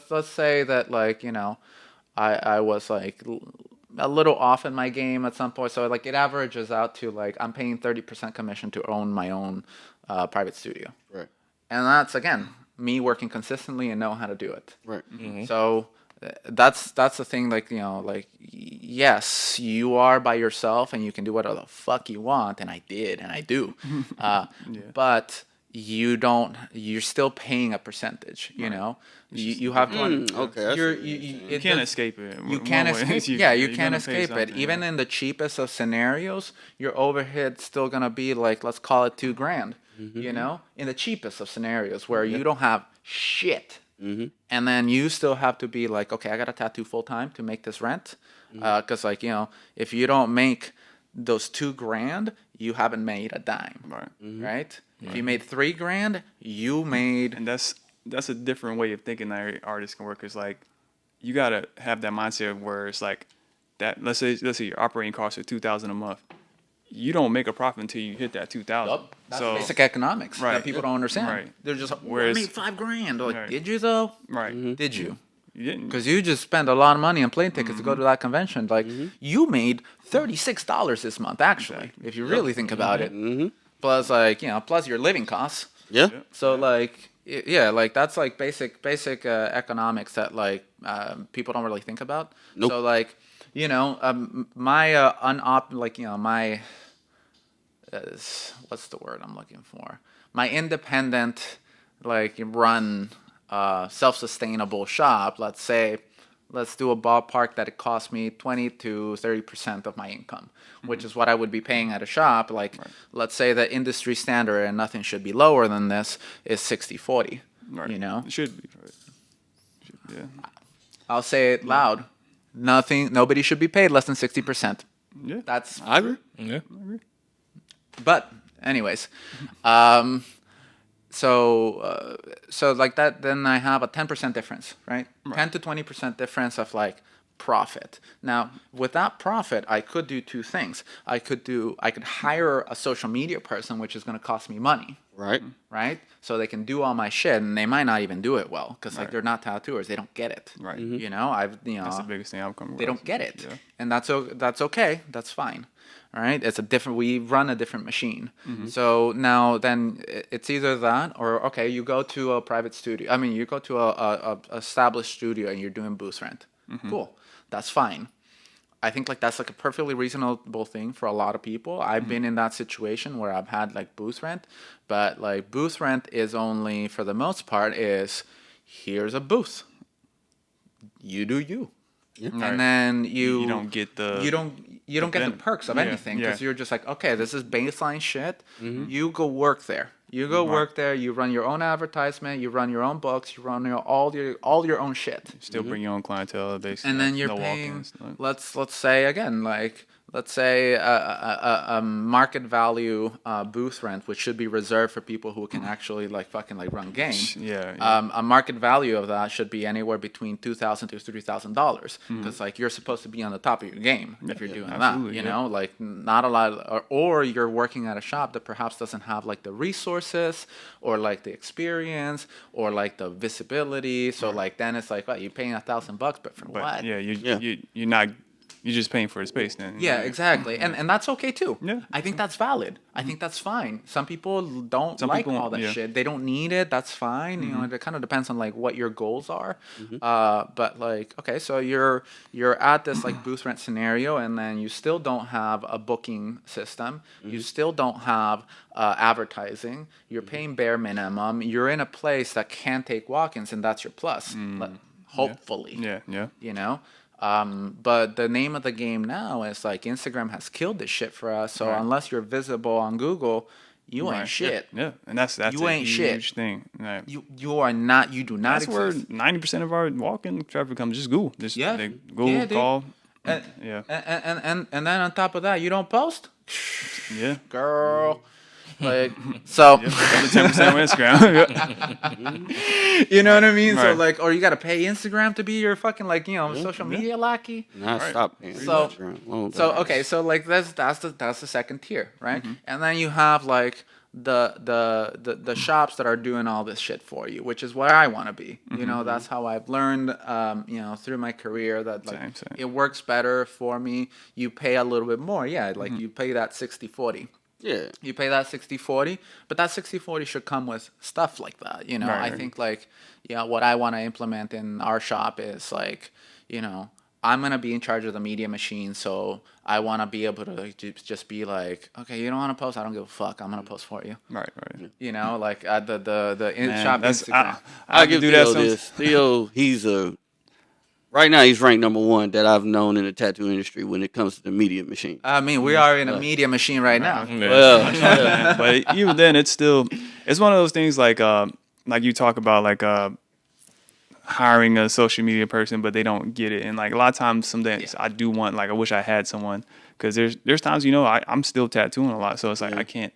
Let's say that, like, you know, I was like a little off in my game at some point, so like it averages out to like I'm paying 30% commission to own my own private studio, Right. and that's again me working consistently and know how to do it. Right. So that's the thing, like, you know, like, yes, you are by yourself and you can do whatever the fuck you want, and I did and I do, but you're still paying a percentage, you know. You have to okay, I see. you can't escape it. you One can't way. escape. You- Yeah, you you're can't gonna pay escape it. something, Even in the cheapest of scenarios, your overhead's still gonna be like, let's call it $2,000. You know, in the cheapest of scenarios where you don't have shit, and then you still have to be like, okay, I got to tattoo full time to make this rent, because like, you know, if you don't make those $2,000, you haven't made a dime, Right. right? If you made $3,000, you made. And that's a different way of thinking that every artist can work. Is like you gotta have that mindset where it's like that. Let's say your operating costs are $2,000 a month. You don't make a profit until you hit that 2,000. That's So basic economics Right. that people don't understand. Right. They're just, Whereas- I made $5,000. Like, Right. did you though? right, Did you? you didn't. Because you just spent a lot of money on plane tickets to go to that convention. Like, you made $36 this month, actually, if you really think about it. Plus, like, you know, plus your living costs. Yeah. So, like, yeah, like that's like basic economics that like people don't really think about. Nope. So, like, you know, my like, you know, my what's the word I'm looking for? My independent, like, run self-sustainable shop. Let's say let's do a ballpark that it costs me 20 to 30% of my income, which is what I would be paying at a shop. Like, let's say the industry standard, and nothing should be lower than this, is 60-40. Right. You know, It should be. Right. Yeah. I'll say it loud. Nobody should be paid less than 60%. Yeah. That's I agree. Yeah. But anyways, so like that, then I have a 10% difference, right? 10 to 20% difference of like profit. Now, with that profit, I could do two things. I could hire a social media person, which is going to cost me money. Right? So they can do all my shit, and they might not even do it well because like they're not tattooers, they don't get it. Right. You know, That's the biggest thing I've come across. they don't get it, Yeah. and that's okay. That's fine. All right, we run a different machine. So now then it's either that or okay, you go to a private studio. I mean, you go to a established studio and you're doing booth rent. Cool, that's fine. I think like that's like a perfectly reasonable thing for a lot of people. I've been in that situation where I've had like booth rent, but like booth rent is only, for the most part, is here's a booth. You do you. Yeah. And then You don't get the you don't get the ben- perks of yeah, anything because yeah. you're just like, okay, this is baseline shit. You go work there. You go work there. You run your own advertisement. You run your own books. You run all your own shit. still bring your own clientele, basically. And then like, you're no paying. walk-ins, like- Let's say again, like let's say a market value booth rent, which should be reserved for people who can actually like fucking like run game. Yeah. A market value of that should be anywhere between $2,000 to $3,000 because like you're supposed to be on the top of your game if you're doing that. absolutely, You yeah. know, like not a lot, or you're working at a shop that perhaps doesn't have like the resources or like the experience or like the visibility. So like then it's like, well, you're paying $1,000, but for But what? yeah, you're not. You're just paying for the space then. Yeah, exactly, and that's okay too. Yeah. I think that's valid. I think that's fine. Some people don't Some like people- all that yeah. shit. They don't need it. That's fine. You know, it kind of depends on like what your goals are. But like, okay, so you're at this like booth rent scenario, and then you still don't have a booking system. You still don't have advertising. You're paying bare minimum. You're in a place that can take walk-ins, and that's your plus. Hopefully. Yeah. You know. But the name of the game now is like Instagram has killed this shit for us. So unless you're visible on Google, you ain't Right. shit. Yeah, and that's You a ain't huge shit. thing. Right. You are not. You do not That's where exist. 90% of our walk-in traffic comes. Just Google. Just Yeah. they Google, Yeah, dude. call. And, Yeah. and then on top of that, you don't post, Yeah. girl. Like so. The 10% on Instagram. You know what I mean? So Right. like, or you gotta pay Instagram to be your fucking like social media lackey. Nah, stop paying. So- Long So time. okay, so like that's the second tier, right? And then you have like the shops that are doing all this shit for you, which is where I want to be. You know, that's how I've learned, through my career that like Same. it works better for me. You pay a little bit more, yeah, like you pay that 60-40. Yeah. You pay that 60-40, but that 60-40 should come with stuff like that. You know, Right. I think like, what I want to implement in our shop is like, I'm going to be in charge of the media machine. So I want to be able to like, just be like, okay, you don't want to post? I don't give a fuck. I'm going to post for you. Right. You know, like at the Man, shop that's Instagram. I'll give do Theo that this. Theo, right now he's ranked number one that I've known in the tattoo industry when it comes to the media machine. I mean, we are in a media machine right now. Yeah. Well, But even then, it's one of those things like you talk about like hiring a social media person, but they don't get it. And like a lot of times, some days I do want, like, I wish I had someone, because there's times, I'm still tattooing a lot, so it's like I can't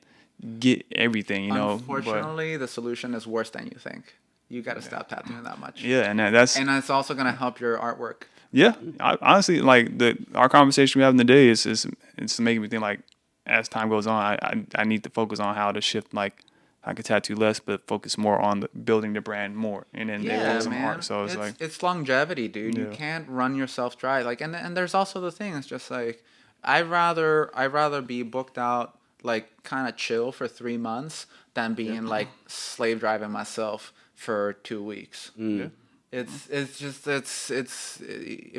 get everything, Unfortunately, the solution is worse than you think. You got to stop tattooing that much. But, yeah, and that's And it's also going to help your artwork. yeah. Honestly, like our conversation we have in the day is it's making me think, like, as time goes on, I need to focus on how to shift, like, I could tattoo less, but focus more on building the brand more, and then they focus on art. So it's like it's longevity, dude. You Yeah. can't run yourself dry. Like, and there's also the thing. It's just like I'd rather be booked out like kind of chill for 3 months than being like slave driving myself for 2 weeks. yeah, It's if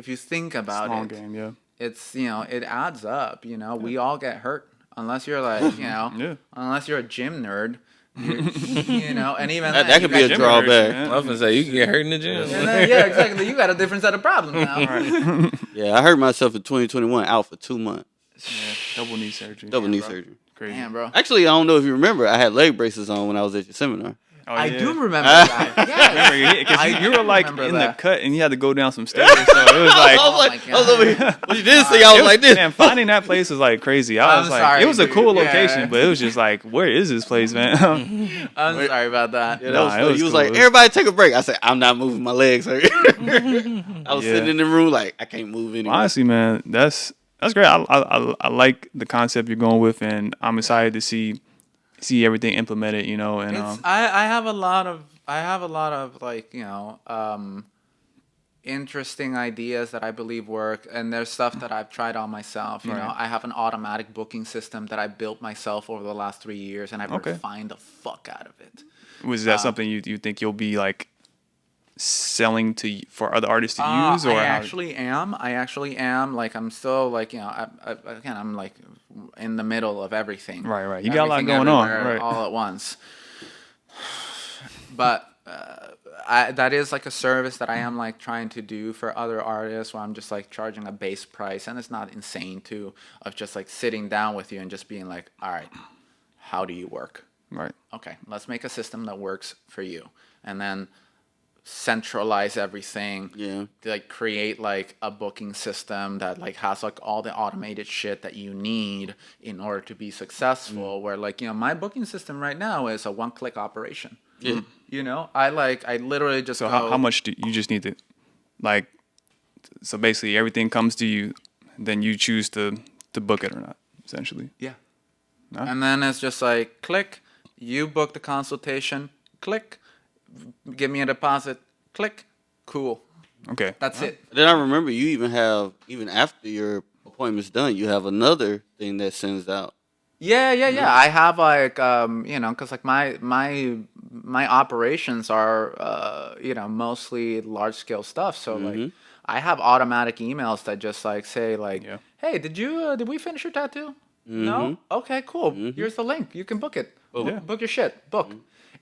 you think about long it, game. Yeah, it's it adds up. We all get hurt unless you're like Yeah. unless you're a gym nerd. You know, and even That then, could you be a got- drawback. I was gonna say you can get hurt in the gym. and then, yeah, exactly. You got a different set of problems now. Yeah, I hurt myself in 2021, out for 2 months. Yeah, double knee surgery. Double knee bro. surgery. Crazy. Damn, bro. Actually, I don't know if you remember, I had leg braces on when I was at your seminar. Oh, I yeah. do remember that. Yes. Because you were like remember in that. the cut and you had to go down some stairs. So it was like, I was like, my I was over God. here. When you didn't see, I was like this. man, finding that place was like crazy. I was I'm like, sorry, it was a cool yeah. location, but it was just like, where is this place, man? I'm sorry about that. Yeah, that Nah, was it funny. was You was cool. like, everybody take a break. I said, I'm not moving my legs. I was Yeah. sitting in the room like, I can't move anymore. Honestly, man, that's great. I like the concept you're going with, and I'm excited to see everything implemented. You know, and I have a lot of like, you know, interesting ideas that I believe work, and there's stuff that I've tried on myself. You know, Right. I have an automatic booking system that I built myself over the last 3 years, and I've Okay. refined the fuck out of it. was that something you think you'll be like selling for other artists to use, or I how- actually am. Like, I'm still like, you know, again, I'm like in the middle of everything. Right. You got a lot Everything going on, everywhere, right. all at once. But that is like a service that I am like trying to do for other artists, where I'm just like charging a base price, and it's not insane too, of just like sitting down with you and just being like, all right, how do you work? Right. Okay, let's make a system that works for you, and then centralize everything. Yeah. To, like, create like a booking system that like has like all the automated shit that you need in order to be successful. Where, like, you know, my booking system right now is a one-click operation. Yeah. You know, I literally just So go, how much do you just need to, like, so basically everything comes to you, then you choose to book it or not, essentially. Yeah. No? And then it's just like, click, you book the consultation, click, give me a deposit, click, cool. Okay. That's it. Then I remember you even have, even after your appointment's done, you have another thing that sends out. Yeah. I have like, you know, because like my operations are, you know, mostly large scale stuff. So like, I have automatic emails that just like say like, Yeah. hey, did we finish your tattoo? No? Okay, cool. Here's the link. You can book it. Yeah. Book your shit. Book.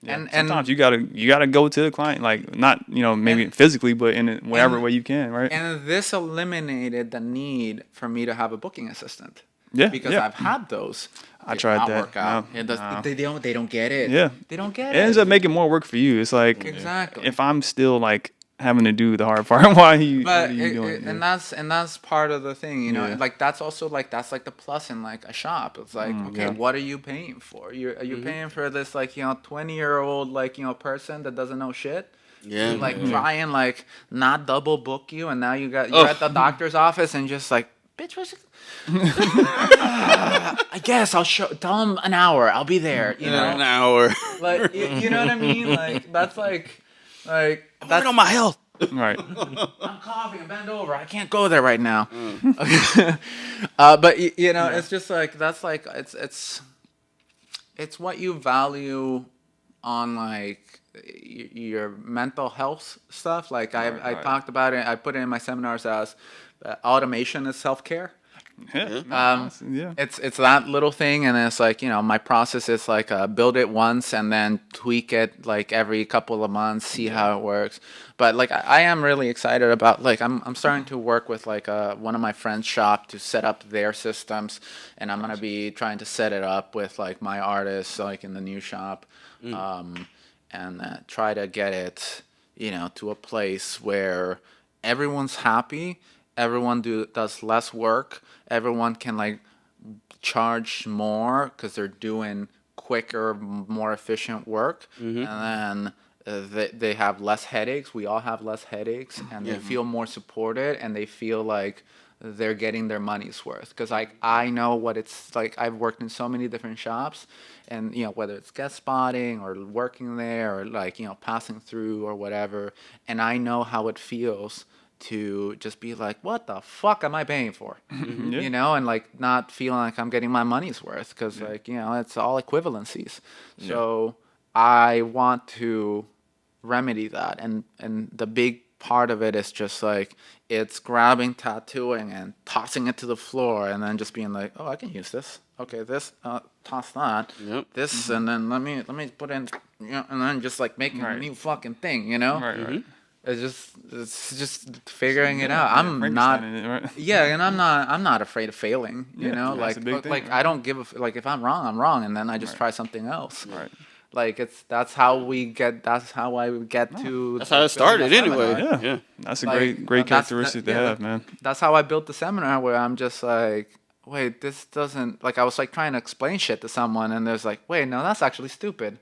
And Sometimes you gotta go to the client, like, not, you know, maybe physically, but in whatever way you can, right? And this eliminated the need for me to have a booking assistant. Yeah, Because yeah. I've had those. I Did tried not that. work out. No, It does, no. they don't get it. Yeah. They don't get It it. ends up making more work for you. It's like, Exactly. if I'm still like having to do the hard part, why are you But doing? and that's part of the thing, you know. Yeah. Like, that's also like, that's like the plus in like a shop. It's like, okay, yeah. what are you paying for? Are you paying for this, like, you know, 20-year-old, like, you know, person that doesn't know shit? Yeah. Like, try and like not double book you, and now you're at the doctor's office and just like, bitch, what's it? I guess I'll tell him an hour. I'll be there. You know, An hour. like, you know what I mean? Like, that's like Working that's on my health. Right. I'm coughing. Bend over. I can't go there right now. But you know, it's just like, that's like, it's what you value on like your mental health stuff. Like, I talked about it. I put it in my seminars as automation is self-care. Yeah. Yeah. It's that little thing, and it's like, you know, my process is like, build it once and then tweak it like every couple of months, see how it works. But like, I am really excited about, like, I'm starting to work with like one of my friends' shop to set up their systems, and I'm gonna be trying to set it up with like my artists, like, in the new shop, and try to get it, you know, to a place where everyone's happy, everyone does less work, everyone can like charge more because they're doing quicker, more efficient work, and then they have less headaches. We all have less headaches, and they feel more supported, and they feel like they're getting their money's worth. Because I know what it's like. I've worked in so many different shops, and, you know, whether it's guest spotting or working there or like, you know, passing through or whatever, and I know how it feels to just be like, what the fuck am I paying for? Yeah. You know, and like not feeling like I'm getting my money's worth, because like, you know, it's all equivalencies. So I want to remedy that, and the big part of it is just like it's grabbing tattooing and tossing it to the floor and then just being like, oh, I can use this. Okay, this, toss that, this, and then let me put in, and then just like making a new fucking thing, Right. It's just figuring it out. I'm not, and I'm not afraid of failing. that's a big thing, like right? I don't give like if I'm wrong, I'm wrong, and then I just try something else. Right. Like that's how I get to. That's how it started anyway. Yeah. That's a Like, great that's- characteristic that- to yeah, have, man. That's how I built the seminar, where I'm just like, wait, this doesn't, like, I was like trying to explain shit to someone, and there's like, wait, no, that's actually stupid.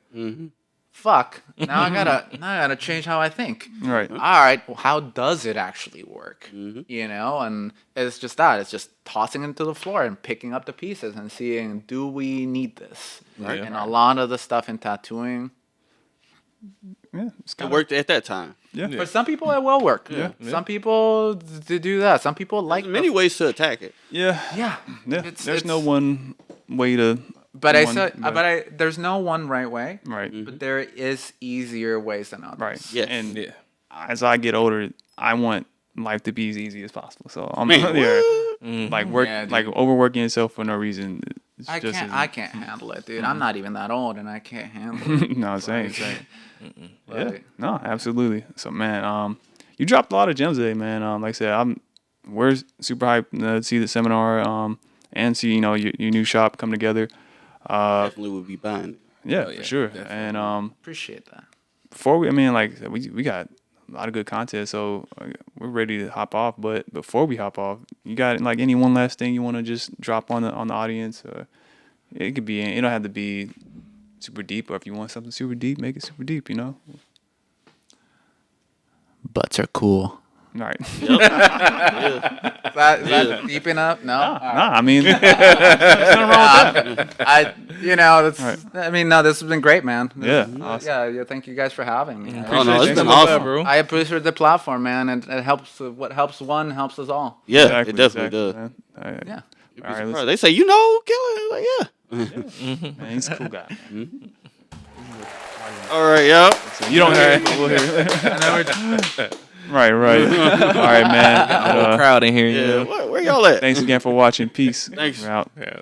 Fuck. Now I gotta change how I think. Right. All right. Well, how does it actually work? And it's just that. It's just tossing it to the floor and picking up the pieces and seeing, do we need this? Right. And a lot of the stuff in tattooing, Yeah. It's It kind worked at that time. for some people it will work. Yeah. Some people to do that. Some people like There's many ways to attack it. Yeah. Yeah. There's no one way to. But there's no one right way. Right. But there is easier ways than others. Right. Yes. And as I get older, I want life to be as easy as possible. So I'm Man, like work, Yeah, dude. like overworking yourself for no reason. It's I just can't handle it, dude. I'm not even that old, and I can't handle it. no, same. Yeah. Like, No, absolutely. So man, you dropped a lot of gems today, man. Like I said, we're super hyped to see the seminar, and see your new shop come together. Definitely would be buying it. Yeah, yeah, for sure. definitely. And appreciate that. before we got a lot of good content, so we're ready to hop off. But before we hop off, you got like any one last thing you want to just drop on the audience? It could be, it don't have to be super deep, or if you want something super deep, make it super deep. Butts are cool. All right. Is that deep enough? No. Nah, I mean, there's nothing wrong with that. No, this has been great, man. Yeah, awesome. Yeah. Thank you guys for having me. Oh no, it's Appreciate been you. awesome. bro. I appreciate the platform, man, and it helps. What helps one helps us all. Yeah, it definitely does. Man. All right. Yeah. You'd be All right, surprised. They say, Killian. Like, yeah. Man, he's a cool guy. All right, yo. So you don't hear it, but we'll hear it. Right. All right, man. Whole crowd in here. Yeah, where y'all at? Thanks again for watching. Peace. Thanks. We're out. Yeah.